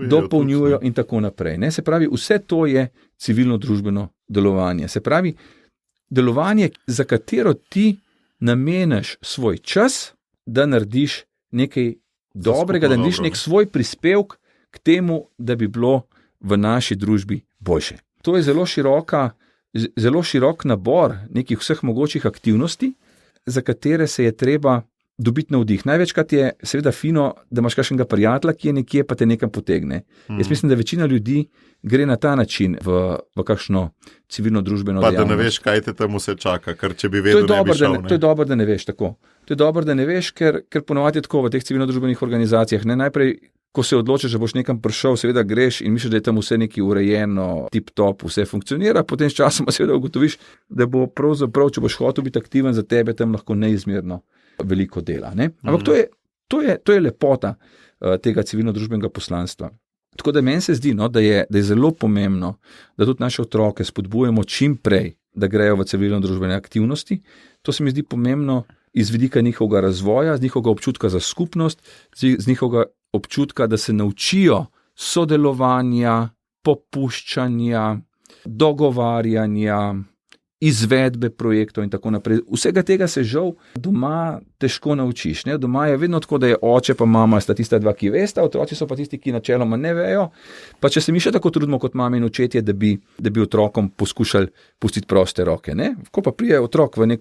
dopolnjujejo in tako naprej. Ne? Se pravi, vse to je civilno-družbeno delovanje. Se pravi, delovanje, za katero ti nameniš svoj čas, da narediš nekaj dobrega, da narediš nek svoj prispevek k temu, da bi bilo v naši družbi boljše. To je zelo širok nabor nekih vseh mogočih aktivnosti, za katere se je treba dobiti navdih. Največkrat je seveda fino, da imaš kakšnega prijatelja, ki je nekje, pa te nekam potegne. Jaz mislim, da večina ljudi gre na ta način v kakšno civilno-družbeno dejavnost. Pa da ne veš, kaj te tam vse čaka, ker če bi vedel, ne bi šel. To je dobro, da ne veš tako. To je dobro, da ne veš, ker ponovadi je tako v teh civilno-družbenih organizacijah. Ne, najprej, ko se odločiš, da boš nekam prišel, seveda greš in misliš, da je tam vse nekaj urejeno, tip-top, vse funkcionira, potem s časom seveda ugotoviš, da bo pravzaprav, če boš hotel biti aktiven za tebe, tam lahko neizmerno veliko dela. Ne? Ampak to je lepota tega civilno-družbenega poslanstva. Tako da meni se zdi, da je zelo pomembno, da tudi naše otroke spodbujamo čim prej, da grejo v civilno-družbene aktivnosti. To se mi zdi pomembno iz vidika njihovega razvoja, z njihovega občutka za skupnost, z njihovega občutka, da se naučijo sodelovanja, popuščanja, dogovarjanja, izvedbe projektov in tako naprej. Vsega tega se žal doma težko naučiš. Ne? Doma je vedno tako, da je oče pa mama sta tista dva, ki vesta, otroci so pa tisti, ki načeloma ne vejo. Pa če se mi še tako trudimo kot mame in očetje, da bi otrokom poskušali pustiti proste roke. Ne? Ko pa prije otrok v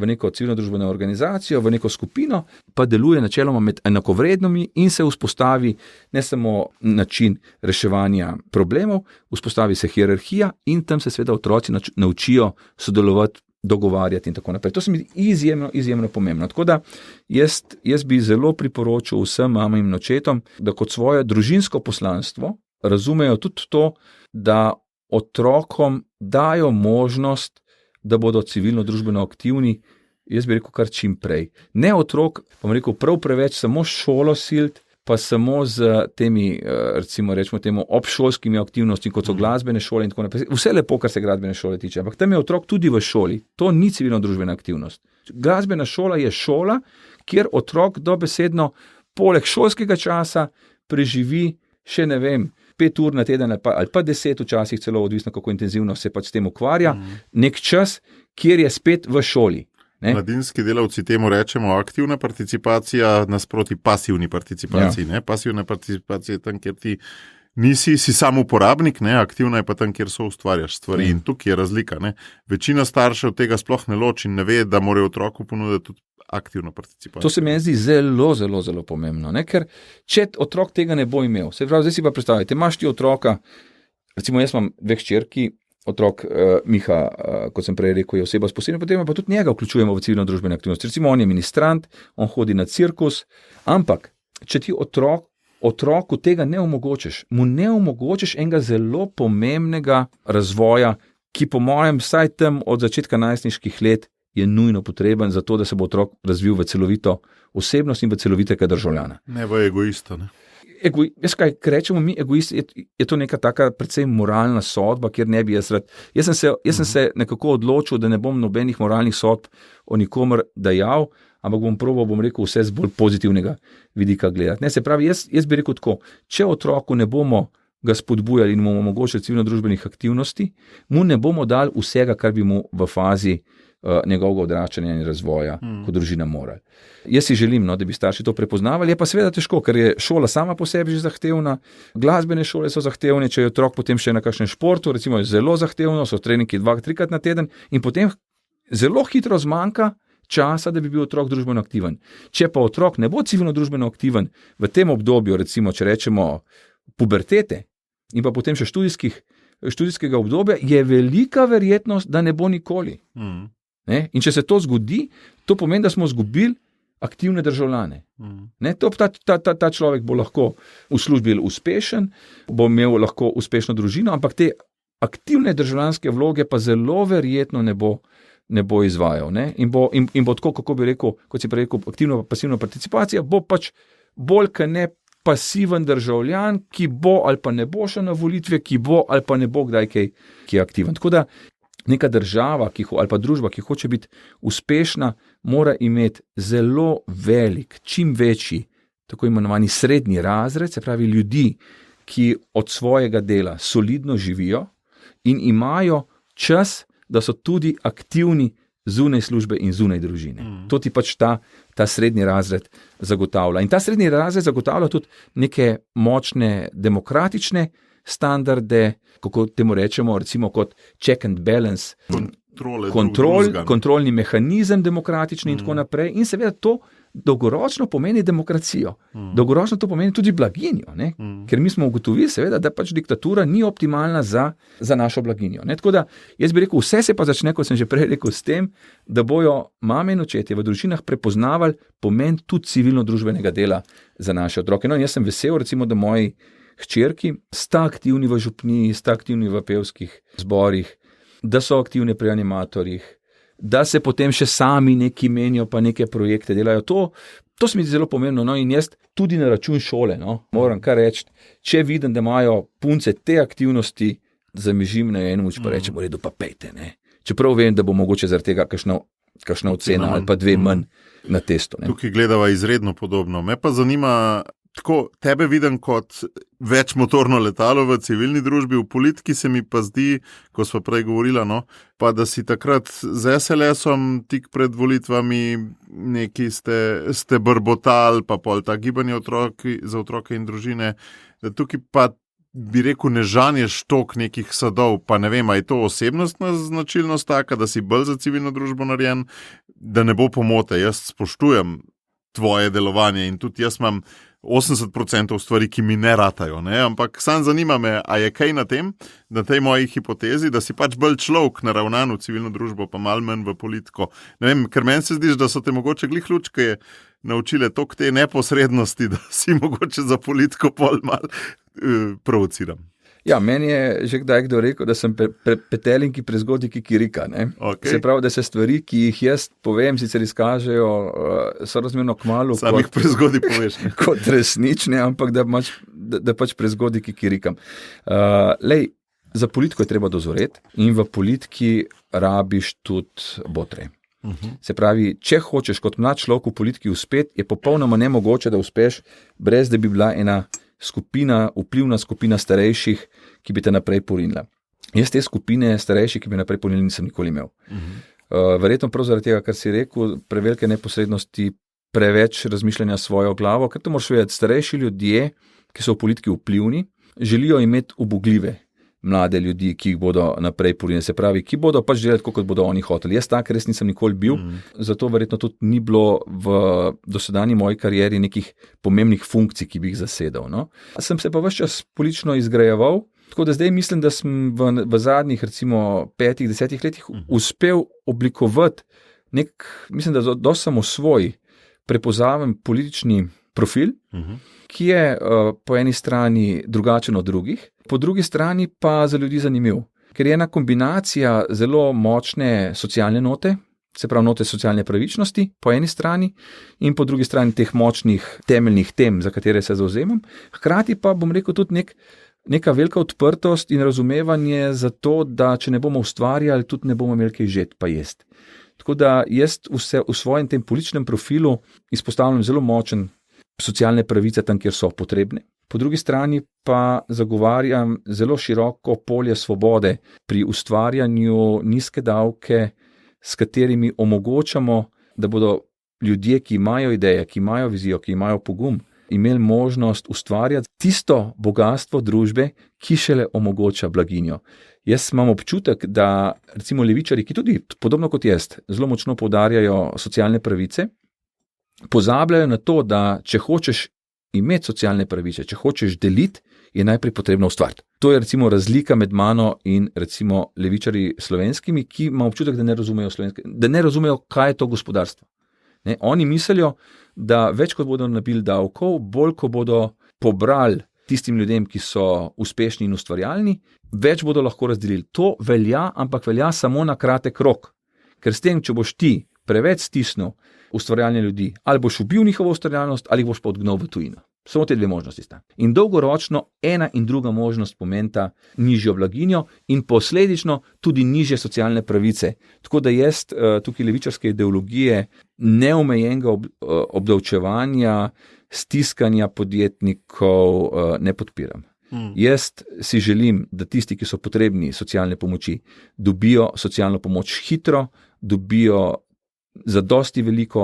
neko civilno-družbeno organizacijo, v neko skupino, pa deluje načeloma med enakovrednimi in se vzpostavi ne samo način reševanja problemov, vzpostavi se hierarhija in tam se seveda otroci naučijo sodelovati dogovarjati in tako naprej. To se mi izjemno pomembno. Tako da jaz bi zelo priporočil vsem mamam in očetom, da kot svoje družinsko poslanstvo razumejo tudi to, da otrokom dajo možnost, da bodo civilno-družbeno aktivni, jaz bi rekel kar čim prej. Ne otrok, bom rekel, prav preveč samo šolo silt, pa samo z temi, recimo rečemo temu, obšolskimi aktivnosti, kot so glasbene šole in tako naprej. Vse lepo, kar se glasbene šole tiče, ampak tam je otrok tudi v šoli. To ni civilno-družbena aktivnost. Glasbena šola je šola, kjer otrok dobesedno poleg šolskega časa preživi še, 5 ur na teden ali pa 10 včasih celo, odvisno kako intenzivno se pač s tem ukvarja, nek čas, kjer je spet v šoli. Ne? Mladinski delavci temu rečemo aktivna participacija nasproti pasivni participaciji. Ja. Pasivna participacija je tam, kjer ti si sam uporabnik, ne? Aktivna je pa tam, kjer so ustvarjaš stvari. In tukaj je razlika. Ne? Večina staršev tega sploh ne loči in ne ve, da morajo otroku ponuditi tudi aktivno participacijo. To se mi zdi zelo pomembno, ne? Ker če otrok tega ne bo imel, se pravi, zdaj si pa predstavljate, imaš ti otroka, recimo jaz imam 2 hčerki, otrok Miha, kot sem prej rekel, je oseba s posebnim, potem pa tudi njega vključujemo v civilno družbene aktivnosti. Recimo on je ministrant, on hodi na cirkus, ampak če ti otroku tega ne omogočiš, mu ne omogočiš enega zelo pomembnega razvoja, ki po mojem vsaj tam od začetka najstniških let je nujno potreben za to, da se bo otrok razvil v celovito osebnost in v celovitega državljana. Ne v egoista, ne? Jaz kaj rečemo mi egoisti, je to neka taka predvsem moralna sodba, kjer ne bi jaz rad. Jaz sem se nekako odločil, da ne bom nobenih moralnih sodb o nikomer dajal, ampak bom probal, rekel, vse z bolj pozitivnega vidika gledati. Ne, se pravi, jaz bi rekel tako, če otroku ne bomo ga spodbujali in mu omogočili civilno-družbenih aktivnosti, mu ne bomo dali vsega, kar bi mu v fazi njegovega odraščanja in razvoja kot družina morali. Jaz si želim, da bi starši to prepoznavali, je pa seveda težko, ker je šola sama po sebi že zahtevna, glasbene šole so zahtevne, če je otrok potem še na kakšnem športu, recimo je zelo zahtevno, so treningi 2-3 na teden in potem zelo hitro zmanjka časa, da bi bil otrok družbeno aktiven. Če pa otrok ne bo civilno-družbeno aktiven v tem obdobju, recimo, če rečemo pubertete in pa potem še študijskega obdobja, je velika verjetnost, da ne bo nikoli. Ne? In če se to zgodi, to pomeni, da smo izgubili aktivne državljane. Ne? Ta človek bo lahko v službi uspešen, bo imel lahko uspešno družino, ampak te aktivne državljanske vloge pa zelo verjetno ne bo izvajal. Ne? In bo tako, kako bi rekel, kot si prej rekel, aktivno pa pasivna participacija, bo pač bolj kot ne pasiven državljan, ki bo ali pa ne bo šel na volitve, ki bo ali pa ne bo kdaj kaj je aktiven. Tako da neka država ali pa družba, ki hoče biti uspešna, mora imeti zelo velik, čim večji, tako imenovani srednji razred, se pravi ljudi, ki od svojega dela solidno živijo in imajo čas, da so tudi aktivni zunaj službe in zunaj družine. To ti pač ta srednji razred zagotavlja. In ta srednji razred zagotavlja tudi neke močne demokratične standarde, kako temu rečemo, recimo kot check and balance, kontrolni mehanizem demokratični in tako naprej. In seveda to dolgoročno pomeni demokracijo. Dolgoročno to pomeni tudi blaginjo, ne? Ker mi smo ugotovili seveda, da pač diktatura ni optimalna za našo blaginjo. Ne? Tako da jaz bi rekel, vse se pa začne, kot sem že prej rekel, s tem, da bojo mame in očetje v družinah prepoznavali pomen tudi civilno-družbenega dela za naše otroke. No, in jaz sem vesel, recimo, da moji hčerki sta aktivni v župniji, sta aktivni v pevskih zborih, da so aktivni pri animatorjih, da se potem še sami neki menijo, pa neke projekte delajo. To se mi zdi zelo pomembno. No, in jaz tudi na račun šole, moram kar reči, če vidim, da imajo punce te aktivnosti, zamižim na eno, pa rečem, v redu, pa pejte. Ne. Čeprav vem, da bo mogoče zaradi tega kakšna ocena ali pa 2 manj na testu. Ne. Tukaj gledava izredno podobno. Me pa zanima, tako tebe vidim kot večmotorno letalo v civilni družbi, v politiki se mi pa zdi, ko smo prej govorila, pa da si takrat z SLS-om tik pred volitvami neki ste brbotali, pa pol ta gibanje za otroke in družine, da tukaj pa bi rekel, ne žanješ tok nekih sadov, pa ne vem, a je to osebnostna značilnost taka, da si bolj za civilno družbo narejen, da ne bo pomote. Jaz spoštujem tvoje delovanje in tudi jaz imam 80% stvari, ki mi ne ratajo. Ne? Ampak sam zanima me, a je kaj na tej moji hipotezi, da si pač bolj človek naravnan v civilno družbo, pa malo manj v politiko. Ne vem, ker meni se zdi, da so te mogoče glih lučke naučile toliko te neposrednosti, da si mogoče za politiko pol mal provociram. Ja, meni je že kdaj kdo rekel, da sem petelin, ki prezgodi kikirika. Okay. Se pravi, da se stvari, ki jih jaz povem, sicer izkažejo sorazmerno kmalu. Sam jih prezgodi poveš. Kot resnične, ampak da pač prezgodi kikirikam. Za politiko je treba dozoreti in v politiki rabiš tudi botre. Se pravi, če hočeš kot mlad človek v politiki uspeti, je popolnoma nemogoče, da uspeš, brez da bi bila ena vplivna skupina starejših, ki bi te naprej porinila. Jaz te skupine starejših, ki bi naprej porinili, nisem nikoli imel. Verjetno prav zaradi tega, kar si rekel, prevelike neposrednosti, preveč razmišljanja svojo glavo, ker to moraš vedeti, starejši ljudje, ki so v politiki vplivni, želijo imeti ubogljive mlade ljudi, ki jih bodo naprej porinili. Se pravi, ki bodo pač delati, kot bodo oni hoteli. Jaz tak res nisem nikoli bil, zato verjetno tudi ni bilo v dosedanji moji karieri nekih pomembnih funkcij, ki bi jih zasedal. No? Sem se pa ves čas politično izgrajeval, tako da zdaj mislim, da sem v zadnjih recimo 5-10 letih uspel oblikovati mislim, da dosti samosvoj, prepoznaven politični profil, ki je po eni strani drugačen od drugih, po drugi strani pa za ljudi zanimiv. Ker je ena kombinacija zelo močne socialne note, se pravi note socialne pravičnosti po eni strani in po drugi strani teh močnih temeljnih tem, za katere se zavzemam. Hkrati pa bom rekel tudi neka velika odprtost in razumevanje za to, da če ne bomo ustvarjali, tudi ne bomo imeli kaj žeti pa jesti. Tako da jaz v svojem tem političnem profilu izpostavljam zelo močen socialne pravice tam, kjer so potrebne. Po drugi strani pa zagovarjam zelo široko polje svobode pri ustvarjanju nizke davke, s katerimi omogočamo, da bodo ljudje, ki imajo ideje, ki imajo vizijo, ki imajo pogum, imeli možnost ustvarjati tisto bogatstvo družbe, ki šele omogoča blaginjo. Jaz imam občutek, da recimo levičarji, ki tudi podobno kot jaz, zelo močno poudarjajo socialne pravice, pozabljajo na to, da če hočeš imeti socialne pravice, če hočeš deliti, je najprej potrebno ustvariti. To je recimo razlika med mano in recimo levičarji slovenskimi, ki ima občutek, da ne razumejo, kaj je to gospodarstvo. Ne? Oni mislijo, da več kot bodo nabili davkov, bolj ko bodo pobrali tistim ljudem, ki so uspešni in ustvarjalni, več bodo lahko razdelili. To velja, ampak velja samo na kratek rok. Ker s tem, če boš ti preveč stisnil ustvarjalne ljudi, ali boš ubil njihovo ustvarjalnost, ali boš pa odgnal v tujino. Samo te dve možnosti sta. In dolgoročno ena in druga možnost pomenta nižjo blaginjo in posledično tudi nižje socialne pravice. Tako da jaz tukaj levičarske ideologije neomejenega obdavčevanja, stiskanja podjetnikov ne podpiram. Jaz si želim, da tisti, ki so potrebni socialne pomoči, dobijo socialno pomoč hitro, dobijo zadosti veliko,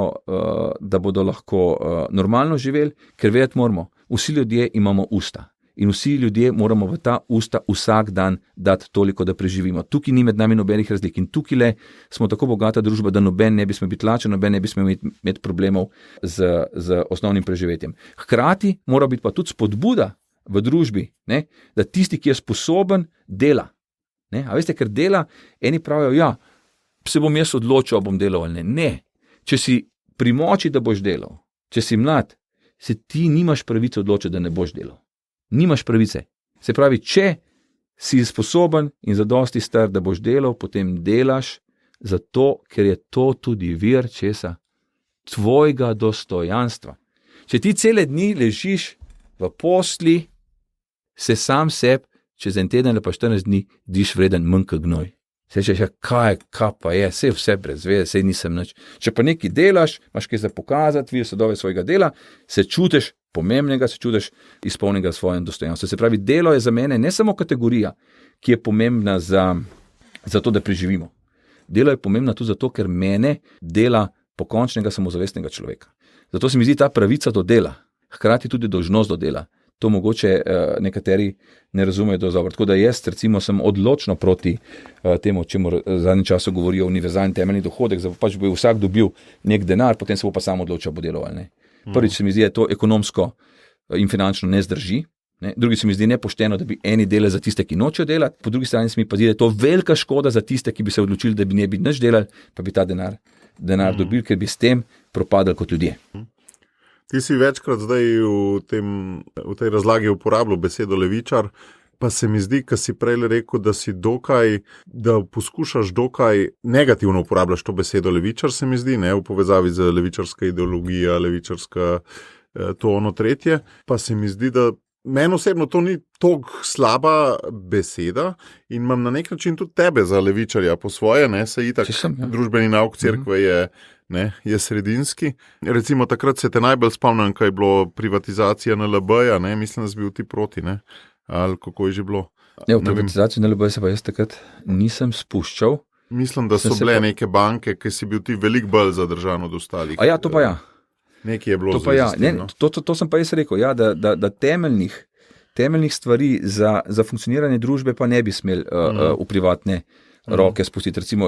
da bodo lahko normalno živeli, ker vedeti moramo, vsi ljudje imamo usta in vsi ljudje moramo v ta usta vsak dan dati toliko, da preživimo. Tukaj ni med nami nobenih razlik in tukaj smo tako bogata družba, da noben ne bi smel biti lačen, noben ne bi smel imeti problemov z osnovnim preživetjem. Hkrati mora biti pa tudi spodbuda v družbi, ne, da tisti, ki je sposoben, dela. Ne? A veste, ker dela, eni pravijo, ja, se bom jaz odločil, bom delal ali ne. Ne. Če si pri moči, da boš delal, če si mlad, se ti nimaš pravice odločiti, da ne boš delal. Nimaš pravice. Se pravi, če si sposoben in zadosti star, da boš delal, potem delaš zato, ker je to tudi vir česa? Tvojega dostojanstva. Če ti cele dni ležiš v posli, se sam sebi čez en teden ali pa 14 dni diš vreden manj kot gnoj. Se rečeš, kaj pa je, sej vse brez veze, sej nisem nič. Če pa nekaj delaš, imaš kaj za pokazati, vidiš sadove svojega dela, se čutiš pomembnega, se čutiš izpolnjenega svojem dostojanstvom. Se pravi, delo je za mene ne samo kategorija, ki je pomembna za to, da preživimo. Delo je pomembna tudi zato, ker mene dela pokončnega samozavestnega človeka. Zato se mi zdi ta pravica do dela, hkrati tudi dolžnost do dela. To mogoče nekateri ne razumejo dobro. Tako da jaz recimo sem odločno proti temu, čemu v zadnjem času govorijo univerzalni temeljni dohodek, da pač bo vsak dobil nek denar, potem se bo pa sam odločil, bo delal ali ne. Prvič se mi zdi, da je to ekonomsko in finančno ne zdrži. Ne. Drugi se mi zdi nepošteno, da bi eni delali za tiste, ki nočejo delati, po drugi strani se mi pa zdi, da je to velika škoda za tiste, ki bi se odločili, da bi ne bi nič delali, pa bi ta denar dobili, ker bi s tem propadali kot ljudje. Ti si večkrat zdaj v tej razlagi uporabljal besedo levičar, pa se mi zdi, kar si prej rekel, da poskušaš dokaj negativno uporabljaš to besedo levičar, se mi zdi, ne, v povezavi z levičarska ideologija, levičarska to ono tretje, pa se mi zdi, da meni osebno to ni toliko slaba beseda in imam na nek način tudi tebe za levičarja po svoje, ne, se itak družbeni nauk cerkve je sredinski. Recimo takrat se te najbolj spomnim, kaj je bilo privatizacija NLB-ja, ne, mislim, da si bil ti proti, ne, ali kako je že bilo. V privatizaciji NLB-ja se pa jaz takrat nisem spuščal. Mislim, da so bile neke banke, ki si bil ti veliko bolj zadržan od ostalih. A ja, to pa ja. Nekaj je bilo to, to sem pa jaz rekel, ja, da temeljnih stvari za funkcioniranje družbe pa ne bi smeli v privatne roke spustiti. Recimo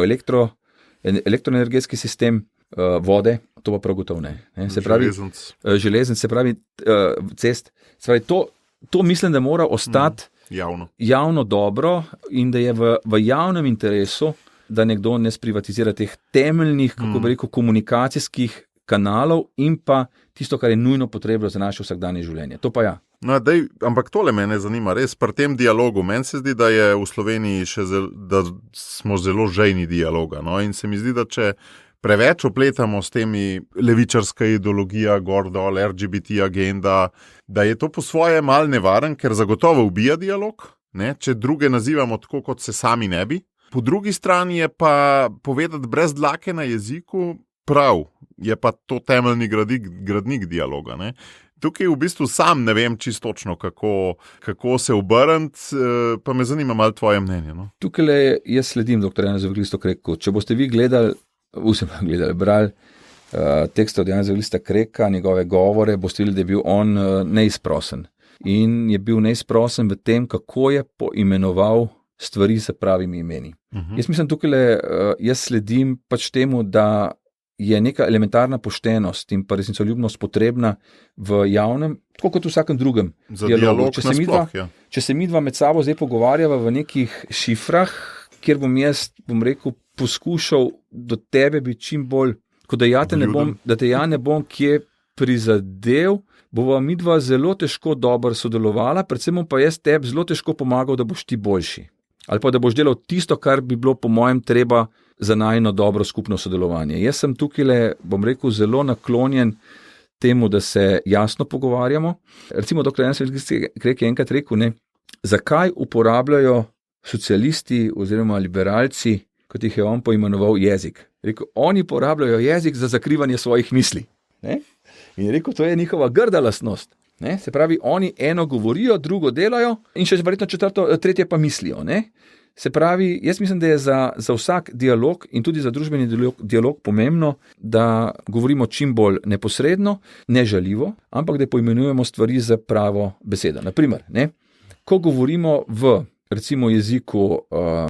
elektroenergetski sistem, vode, to pa prav gotovo ne. Se pravi, železnic, se pravi cest. Se pravi, to mislim, da mora ostati javno dobro in da je v javnem interesu, da nekdo ne sprivatizira teh temeljnih, kako bi rekel, komunikacijskih kanalov in pa tisto, kar je nujno potrebno za naše vsakdanje življenje. To pa ja. No, ampak tole mene zanima, res pri tem dialogu. Meni se zdi, da je v Sloveniji da smo zelo žejni dialoga. No? In se mi zdi, da če preveč opletamo s temi levičarska ideologija, gor dol, LGBT agenda, da je to po svoje mal nevaren, ker zagotovo ubija dialog, ne? Če druge nazivamo tako, kot se sami ne bi. Po drugi strani je pa povedati brez dlake na jeziku prav, je pa to temeljni gradnik dialoga. Ne? Tukaj v bistvu sam ne vem čistočno, kako se obrniti, pa me zanima malo tvoje mnenje. No? Tukaj jaz sledim dr. Janeza Evangelista Kreka. Če boste vi brali tekst od Janeza Evangelista Kreka, njegove govore, boste videli, da je bil on neizprosen. In je bil neizprosen v tem, kako je poimenoval stvari s pravimi imeni. Jaz mislim, jaz sledim pač temu, da je neka elementarna poštenost in pa resnicoljubnost potrebna v javnem, tako kot v vsakem drugem dialogu. Če se midva med sabo zdaj pogovarjava v nekih šifrah, kjer bom rekel, poskušal do tebe biti čim bolj, kot da te ja ne bom kje prizadel, bova midva zelo težko dobro sodelovala, predvsem pa jaz tebi zelo težko pomagal, da boš ti boljši. Ali pa da boš delal tisto, kar bi bilo po mojem treba za najno dobro skupno sodelovanje. Jaz sem tukaj, bom rekel, zelo naklonjen temu, da se jasno pogovarjamo. Recimo, dr. Janez Evangelista Krek je enkrat rekel, zakaj uporabljajo socialisti oziroma liberalci, kot jih je on poimenoval, jezik. Rekel, oni uporabljajo jezik za zakrivanje svojih misli. Ne? In rekel, to je njihova grda lastnost. Ne? Se pravi, oni eno govorijo, drugo delajo in še verjetno tretje pa mislijo. Ne? Se pravi, jaz mislim, da je za vsak dialog in tudi za družbeni dialog pomembno, da govorimo čim bolj neposredno, nežaljivo, ampak da poimenujemo stvari za pravo besedo. Naprimer, ko govorimo v recimo jeziku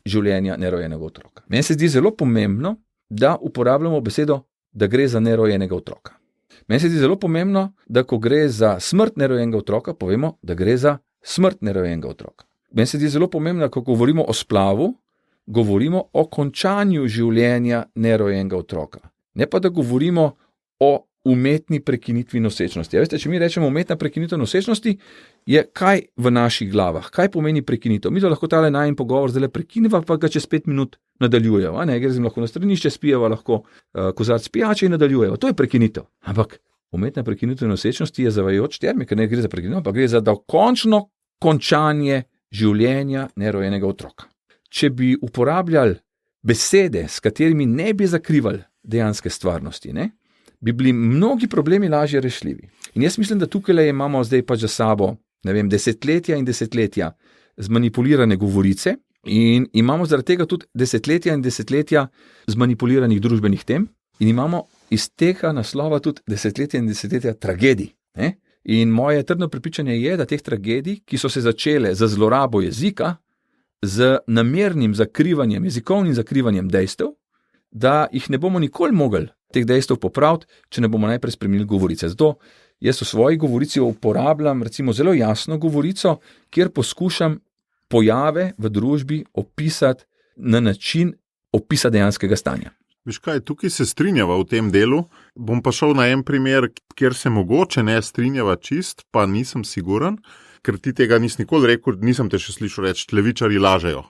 življenja nerojenega otroka. Meni se zdi zelo pomembno, da uporabljamo besedo, da gre za nerojenega otroka. Meni se zdi zelo pomembno, da ko gre za smrt nerojenega otroka, povemo, da gre za smrt nerojenega otroka. Meni se zdi zelo pomembno, ko govorimo o splavu, govorimo o končanju življenja nerojenega otroka. Ne pa, da govorimo o umetni prekinitvi nosečnosti. Ja, veste, če mi rečemo umetna prekinitev nosečnosti, je kaj v naših glavah? Kaj pomeni prekinitev? Mi to lahko tale najin pogovor zdaj prekiniva, pa ga čez 5 minut nadaljujeva. Gre lahko na stranišče, spijeva lahko kozarc pijače in nadaljujeva. To je prekinitev. Ampak umetna prekinitev nosečnosti je zavajajoč termin, ker ne gre za prekinitev, ampak gre za dokončno končanje življenja nerojenega otroka. Če bi uporabljali besede, s katerimi ne bi zakrivali dejanske stvarnosti, bi bili mnogi problemi lažje rešljivi. In jaz mislim, da tukaj imamo zdaj pač za sabo, desetletja in desetletja zmanipulirane govorice in imamo zaradi tega tudi desetletja in desetletja zmanipuliranih družbenih tem in imamo iz tega naslova tudi desetletja in desetletja tragedij. In moje trdno prepričanje je, da teh tragedij, ki so se začele z zlorabo jezika, z namernim zakrivanjem, jezikovnim zakrivanjem dejstev, da jih ne bomo nikoli mogli teh dejstev popraviti, če ne bomo najprej spremenili govorice. Zato jaz v svoji govorici uporabljam recimo zelo jasno govorico, kjer poskušam pojave v družbi opisati na način opisa dejanskega stanja. Veš kaj, tukaj se strinjava v tem delu. Bom pa šel na en primer, kjer se mogoče ne strinjava čist, pa nisem siguren, ker ti tega nisi nikoli rekel, nisem te še slišal reči, levičarji lažejo.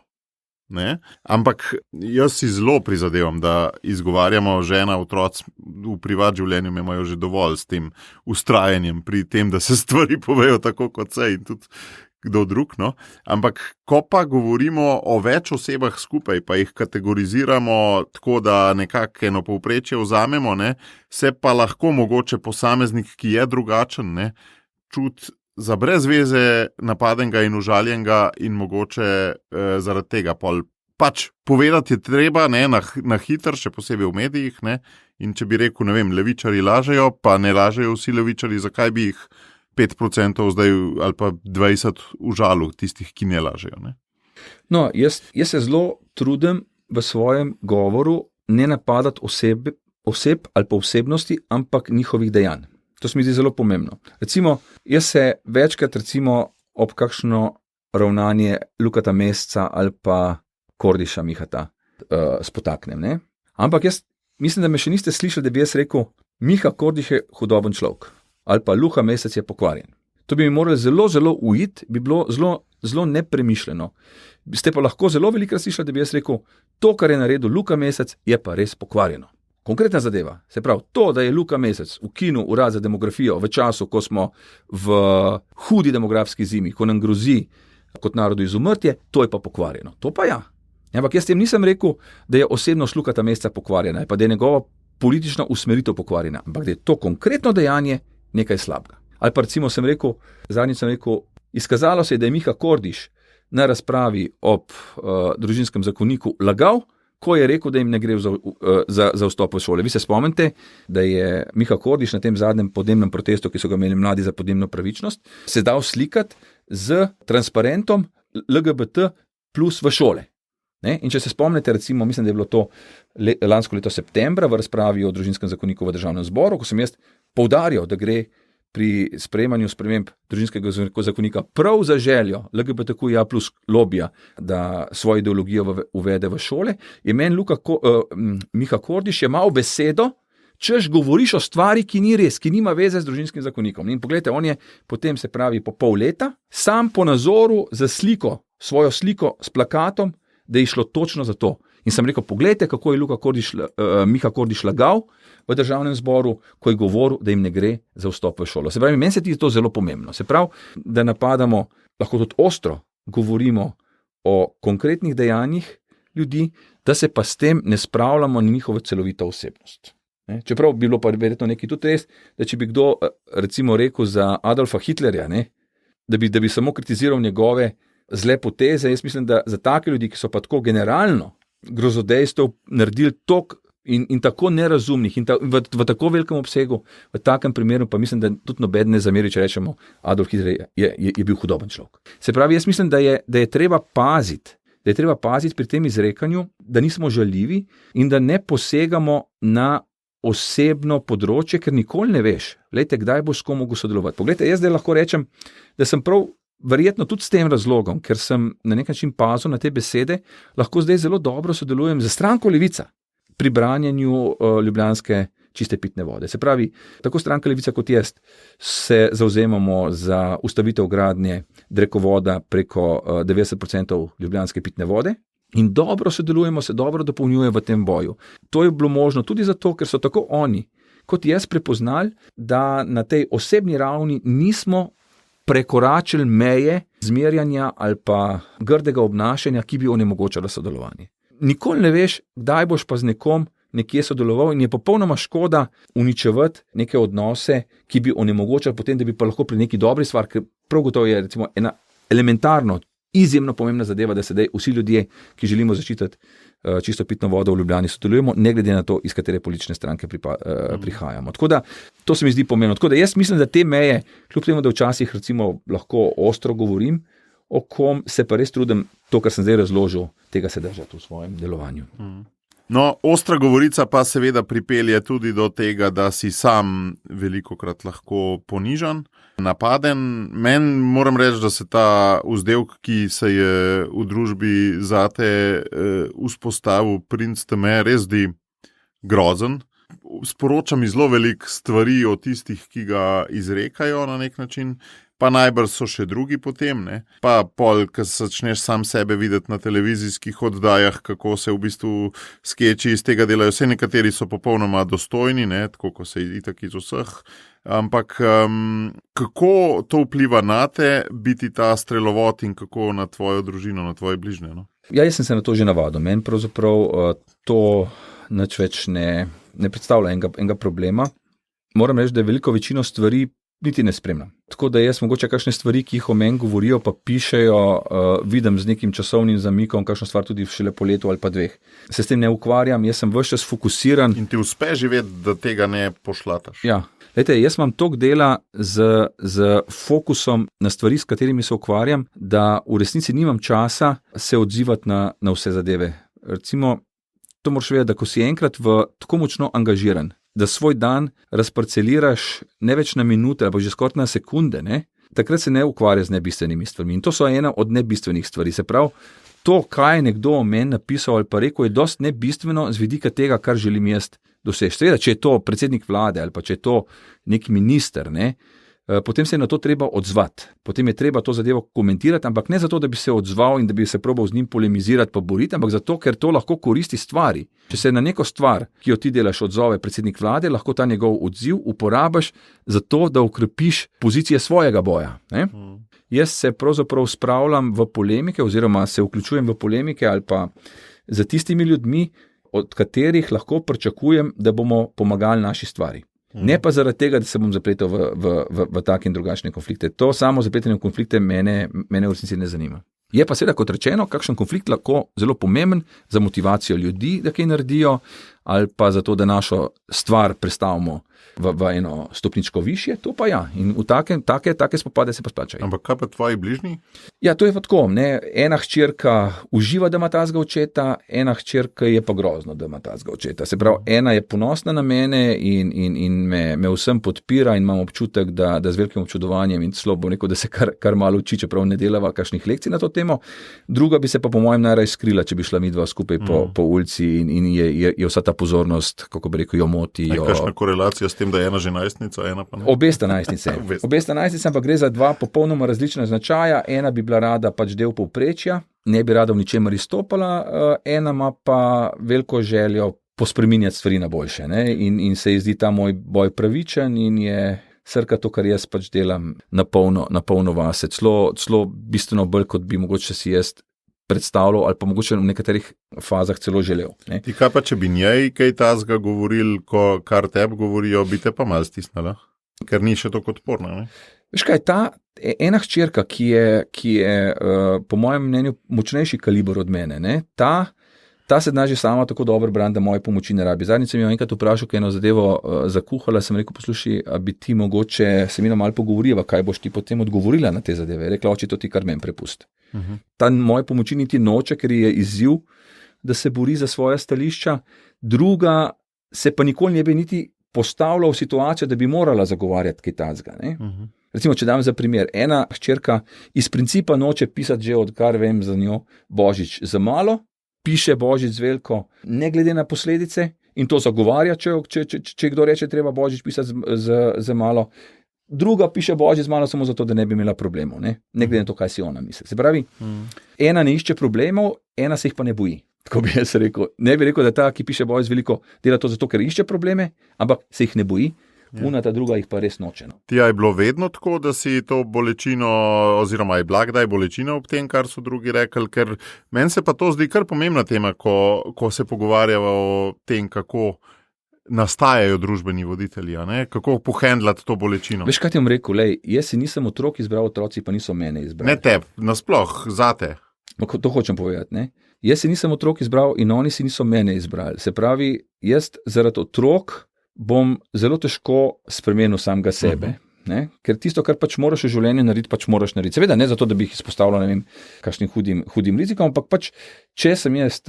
Ne? Ampak jaz si zelo prizadevam, da izgovarjamo žena, otroci v privat življenju imajo že dovolj s tem ustrajanjem pri tem, da se stvari povejo tako kot se in tudi kdo drug. No? Ampak ko pa govorimo o več osebah skupaj, pa jih kategoriziramo tako, da nekako eno povprečje vzamemo, ne? Se pa lahko mogoče posameznik, ki je drugačen, ne? Čuti za brez veze napadenega in užaljenega in mogoče zaradi tega pač povedati je treba, ne, na hitro, še posebej v medijih, ne, in če bi rekel, ne vem, levičarji lažejo, pa ne lažejo vsi levičarji, zakaj bi jih 5% zdaj ali pa 20% užalil tistih, ki ne lažejo, ne? No, jaz se zelo trudim v svojem govoru ne napadati oseb ali pa osebnosti, ampak njihovih dejanj. To se mi zdi zelo pomembno. Recimo, jaz se večkrat ob kakšno ravnanje Lukata Mesca ali pa Kordiša Mihata spotaknem. Ne? Ampak jaz mislim, da me še niste slišali, da bi jaz rekel, Miha Kordiš je hudoben človek ali pa Luka Mesec je pokvarjen. To bi mi morali zelo, zelo ujiti, bi bilo zelo, zelo nepremišljeno. Ste pa lahko zelo velikrat slišali, da bi jaz rekel, to, kar je naredil Luka Mesec, je pa res pokvarjeno. Konkretna zadeva, se pravi, to, da je Luka Mesec ukinil urad za demografijo v času, ko smo v hudi demografski zimi, ko nam grozi kot narodu izumrtje, to je pa pokvarjeno. To pa ja. Ampak jaz tem nisem rekel, da je osebnost Lukata Mesca pokvarjena, pa da je njegova politična usmeritev pokvarjena, ampak da je to konkretno dejanje nekaj slabega. Ali pa recimo zadnjič sem rekel, izkazalo se je, da je Miha Kordiš na razpravi ob družinskem zakoniku lagal, ko je rekel, da jim ne gre za vstop v šole. Vi se spomnite, da je Miha Kordiš na tem zadnjem podnebnem protestu, ki so ga imeli mladi za podnebno pravičnost, se dal slikati z transparentom LGBT plus v šole. Ne? In če se spomnite, recimo, mislim, da je bilo to lansko leto septembra v razpravi o družinskem zakoniku v državnem zboru, ko sem jaz poudarjal, da gre pri sprejemanju sprememb družinskega zakonika prav za željo LGBTQIA plus lobija, da svojo ideologijo uvede v šole, je meni Miha Kordiš imel besedo, češ govoriš o stvari, ki ni res, ki nima veze z družinskim zakonikom. In pogledajte, on je potem, se pravi, po pol leta, sam po nazoru za svojo sliko s plakatom, da je šlo točno za to. In sem rekel, pogledajte, kako je Miha Kordiš lagal v državnem zboru, ko je govoril, da jim ne gre za vstop v šolo. Se pravi, meni se ti to zelo pomembno. Se pravi, da napadamo, lahko tudi ostro govorimo o konkretnih dejanjih ljudi, da se pa s tem ne spravljamo na njihovo celovito osebnost. Ne? Čeprav bi bilo pa verjetno nekaj tudi res, da če bi kdo recimo rekel za Adolfa Hitlerja, ne? Da bi samo kritiziral njegove zle poteze, jaz mislim, da za take ljudi, ki so pa tako generalno grozodejstev naredili tok in tako nerazumnih in v tako velikem obsegu, v takem primeru pa mislim, da tudi noben ne zameri, če rečemo, Adolf Hitler je bil hudoben človek. Se pravi, jaz mislim, da je treba paziti pri tem izrekanju, da nismo žaljivi in da ne posegamo na osebno področje, ker nikoli ne veš, kdaj boš s kom mogel sodelovati. Poglejte, jaz zdaj lahko rečem, da sem prav verjetno tudi s tem razlogom, ker sem na nek način pazil na te besede, lahko zdaj zelo dobro sodelujem z stranko Levica pri branjenju ljubljanske čiste pitne vode. Se pravi, tako stranka Levica kot jaz se zavzemamo za ustavitev gradnje drekovoda preko 90% ljubljanske pitne vode in dobro sodelujemo, se dobro dopolnjuje v tem boju. To je bilo možno tudi zato, ker so tako oni kot jaz prepoznali, da na tej osebni ravni nismo prekoračili meje zmerjanja ali pa grdega obnašanja, ki bi onemogočalo sodelovanje. Nikoli ne veš, kdaj boš pa z nekom nekje sodeloval in je popolnoma škoda uničevati neke odnose, ki bi onemogočali potem, da bi pa lahko pri neki dobri stvari, ker prav gotovo je recimo ena elementarno, izjemno pomembna zadeva, da sedaj vsi ljudje, ki želimo zaščititi čisto pitno vodo v Ljubljani, sodelujemo, ne glede na to, iz katere politične stranke prihajamo. Tako da, to se mi zdi pomembno. Tako da jaz mislim, da te meje, kljub temu, da včasih recimo lahko ostro govorim, o kom se pa res trudim, to, kar sem zdaj razložil, tega se držati v svojem delovanju. No, ostra govorica pa seveda pripelje tudi do tega, da si sam velikokrat lahko ponižan, napaden. Meni moram reči, da se ta vzdevek, ki se je v družbi zate vzpostavil, princ teme, res zdi grozen. Sporoča mi zelo veliko stvari o tistih, ki ga izrekajo na nek način, pa najbrž so še drugi potem, ne? Pa pol, ko začneš sam sebe videti na televizijskih oddajah, kako se v bistvu skeči iz tega delajo. Vse nekateri so popolnoma dostojni, ne? Tako kot se itak iz vseh. Ampak kako to vpliva na te, biti ta strelovod in kako na tvojo družino, na tvoje bližnje? No? Ja, jaz sem se na to že navadil. Meni pravzaprav to nič več ne predstavlja enega problema. Moram reči, da veliko večino stvari niti ne spremljam. Tako da jaz mogoče kakšne stvari, ki jih o meni govorijo, pa pišejo, vidim z nekim časovnim zamikom, kakšno stvar tudi šele po letu ali pa 2. Se s tem ne ukvarjam, jaz sem ves čas fokusiran. In ti uspe živeti, da tega ne pošlataš? Ja. Lejte, jaz imam toliko dela z fokusom na stvari, s katerimi se ukvarjam, da v resnici nimam časa se odzivati na vse zadeve. Recimo, to moraš vedeti, da ko si enkrat tako močno angažiran, da svoj dan razparceliraš ne več na minute, ali pa že skoraj na sekunde, ne? Takrat se ne ukvarja z nebistvenimi stvarmi. In to so ena od nebistvenih stvari. Se pravi, to, kaj je nekdo o meni napisal ali pa rekel, je dosti nebistveno z vidika tega, kar želim jaz doseči. Seveda, če je to predsednik vlade ali pa če je to nek minister, ne? Potem se je na to treba odzvati. Potem je treba to zadevo komentirati, ampak ne zato, da bi se odzval in da bi se probal z njim polemizirati pa boriti, ampak zato, ker to lahko koristi stvari. Če se na neko stvar, ki jo ti delaš, odzove predsednik vlade, lahko ta njegov odziv uporabiš za to, da okrepiš pozicije svojega boja. Ne? Jaz se pravzaprav spravljam v polemike oziroma se vključujem v polemike ali pa za tistimi ljudmi, od katerih lahko pričakujem, da bomo pomagali naši stvari. Ne pa zaradi tega, da se bom zapletel v take in drugačne konflikte. To samo zapletanje v konflikte mene v resnici ne zanima. Je pa seveda, kot rečeno, kakšen konflikt lahko zelo pomemben za motivacijo ljudi, da kaj naredijo, ali pa za to, da našo stvar prestavimo v eno stopničko višje, to pa ja. In v take spopade se pa splačajo. Ampak kaj pa tvoji bližnji? Ja, to je pa tako, ne. Ena hčerka uživa, da ima tazga očeta, ena hčerka je pa grozno, da ima tazga očeta. Se pravi, ena je ponosna na mene in me vsem podpira in imam občutek, da z velikim občudovanjem in celo bom rekel, da se kar malo uči, čeprav ne delava kakšnih lekcij na to temo. Druga bi se pa po mojem najraje skrila, če bi šla midva skupaj po ulici in je vsa ta pozornost, kako bi rekel, jo moti. Kakšna korelacija s tem, da je ena že najstnica, ena pa ne? Obe sta najstnice. Obe sta najstnice, ampak gre za dva popolnoma različna značaja. Ena bi bila rada pač del povprečja, ne bi rada v ničemer izstopala, ena ima pa veliko željo pospreminjati stvari na boljše. Ne? In se ji zdi ta moj boj pravičen in je srka to, kar jaz pač delam na polno vase. Celo bistveno bolj, kot bi mogoče si jaz predstavljal ali pa mogoče v nekaterih fazah celo želel. Ne? Ti kaj pa, če bi njej kaj tazga govoril, kar tebi govorijo, bi te pa malo stisnila? Ker ni še tako odporna, ne? Veš kaj, ta ena hčerka, ki je po mojem mnenju močnejši kaliber od mene, ne? Ta se zna že sama tako dobro brani, da moje pomoči ne rabi. Zadnjič sem jo enkrat vprašal, kaj eno zadevo zakuhala, sem rekel, poslušaj, a bi ti mogoče se mi malo pogovoriva, kaj boš ti potem odgovorila na te zadeve. Rekla, oči, to ti kar meni prepusti. Ta moje pomoči niti noče, ker je izziv, da se bori za svoja stališča. Druga se pa nikoli ne bi niti postavila v situacijo, da bi morala zagovarjati kaj tazga. Recimo, če dam za primer, ena hčerka iz principa noče pisati že odkar vem za njo Božič za malo, piše Božič z veliko, ne glede na posledice in to zagovarja, če kdo reče, treba Božič pisati za malo. Druga piše Božič z malo samo zato, da ne bi imela problemov, ne glede na to, kaj si ona misli. Se pravi, ena ne išče problemov, ena se jih pa ne boji. Tako bi jaz rekel. Ne bi rekel, da ta, ki piše Božič z veliko, dela to zato, ker išče probleme, ampak se jih ne boji. Una ta druga jih pa res noče. Ti je bilo vedno tako, da si to bolečino, oziroma je bila kdaj bolečina ob tem, kar so drugi rekli, ker meni se pa to zdi kar pomembna tema, ko se pogovarjava o tem, kako nastajajo družbeni voditelji, ne? Kako pohendlati to bolečino. Veš, kaj ti bom rekel, jaz si nisem otrok izbral, otroci pa niso mene izbrali. Ne teb, nasploh, zate. To hočem povedati, ne? Jaz si nisem otrok izbral in oni si niso mene izbrali. Se pravi, jaz zaradi otrok bom zelo težko spremenil samega sebe. Ne? Ker tisto, kar pač moraš v življenju narediti, pač moraš narediti. Seveda ne zato, da bi jih izpostavljal, ne vem, kakšnim hudim rizikom, ampak pač, če sem jaz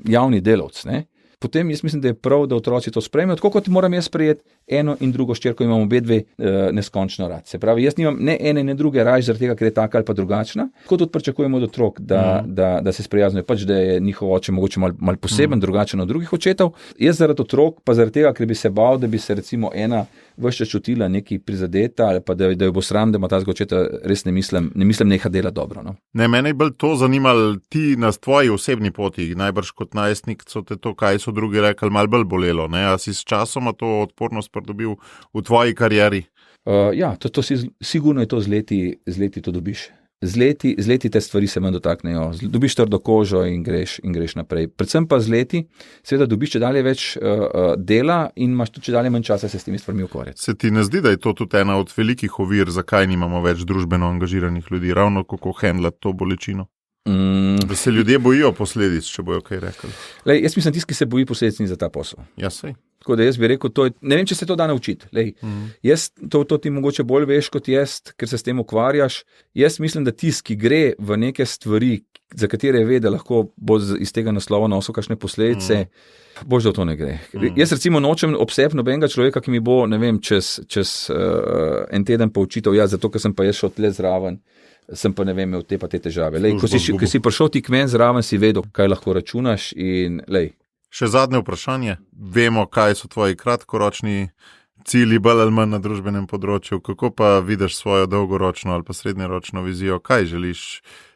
javni delavec, ne? Potem jaz mislim, da je prav, da otroci to sprejmejo, tako kot moram jaz sprejeti eno in drugo hčerko, imam obe dve neskončno rad. Se pravi, jaz nimam ne ene, ne druge raje zaradi tega, ker je taka ali pa drugačna. Tako tudi pričakujemo od otrok, da se sprijaznijo, pač da je njihov oče mogoče malo poseben, drugačen od drugih očetov. Jaz zaradi otrok, pa zaradi tega, ker bi se bal, da bi se recimo ena ves čas čutila nekaj prizadeta ali pa da jo bo sram, da ima ta očeta, res ne mislim neha dela dobro. No? Ne, mene je bolj to zanimalo, ti na tvoji osebni poti, najbrž kot najstnik, so te to, kaj so drugi rekli, malo bolj bolelo. Ne? A si s časoma to odpornost pridobil v tvoji karieri? Ja, to sigurno je to z leti to dobiš. Z leti te stvari se manj dotaknejo, dobiš trdo kožo in greš naprej. Predvsem pa z leti, seveda dobiš čedalje več dela in imaš tudi čedalje manj časa se s temi stvarmi ukvarjati. Se ti ne zdi, da je to tudi ena od velikih ovir, zakaj nimamo več družbeno angažiranih ljudi, ravno kako handlati to bolečino? Da se ljudje bojijo posledic, če bojo kaj rekli. Lej, jaz mislim, tisti, ki se boji posledic ni za ta posel. Ja, sej. Tako da jaz bi rekel, ne vem, če se to da naučiti. Jaz, to ti mogoče bolj veš kot jaz, ker se s tem ukvarjaš. Jaz mislim, da tisti, ki gre v neke stvari, za katere ve, da lahko bo iz tega naslova nosil kakšne posledice, bož da v to ne gre. Jaz recimo nočem obseb nobenega človeka, ki mi bo, ne vem, čez en teden poučitev, zato ker sem pa jaz šel tle zraven, sem pa ne vem, imel te težave. Lej, ko si prišel ti k meni zraven, si vedel, kaj lahko računaš in lej. Še zadnje vprašanje. Vemo, kaj so tvoji kratkoročni cilji, bolj ali manj na družbenem področju. Kako pa vidiš svojo dolgoročno ali pa srednjeročno vizijo? Kaj želiš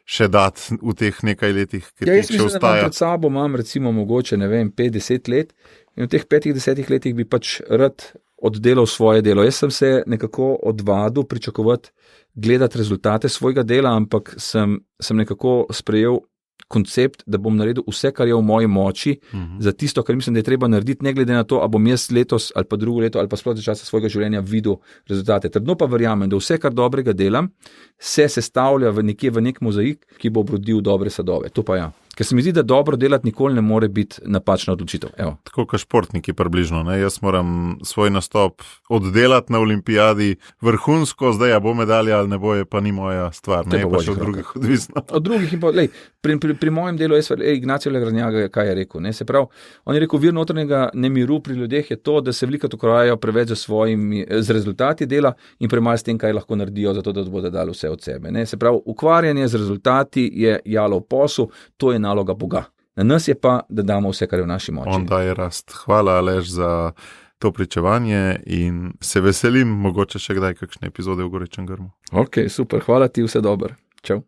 še dati v teh nekaj letih, ki ti še ostaja? Jaz mislim, da pred sabo imam recimo mogoče, ne vem, 5-10 let in v teh 5-10 letih bi pač rad oddelal svoje delo. Jaz sem se nekako odvadil pričakovati, gledati rezultate svojega dela, ampak sem nekako sprejel koncept, da bom naredil vse, kar je v moji moči, za tisto, kar mislim, da je treba narediti, ne glede na to, ali bom jaz letos ali pa drugo leto ali pa sploh za časa svojega življenja videl rezultate. Trdno pa verjamem, da vse, kar dobrega delam, se sestavlja v nek mozaik, ki bo obrodil dobre sadove. To pa ja. Ker se mi zdi, da dobro delati nikoli ne more biti napačna odločitev. Evo. Tako kot športniki približno. Ne? Jaz moram svoj nastop oddelati na olimpijadi vrhunsko, zdaj bo medalja ali ne bo, je pa ni moja stvar. Ne pa še od drugih odvisno. Od drugih in pa, lej, pri mojem delu je Ignacio Legrandjaga, kaj je rekel. Ne? Se pravi, on je rekel, vir notranjega nemiru pri ljudeh je to, da se veliko ukvarjajo preveč z rezultati dela in premalo s tem, kaj lahko naredijo, zato da bodo dali vse od sebe. Ne? Se pravi, ukvarjanje z rezultati je jalov posel, to je naloga Boga. Na nas je pa, da damo vse, kar je v naši moči. On daje rast. Hvala, Aleš, za to pričevanje in se veselim, mogoče še kdaj kakšne epizode v Gorečem grmu. Ok, super. Hvala ti, vse dobro. Čau.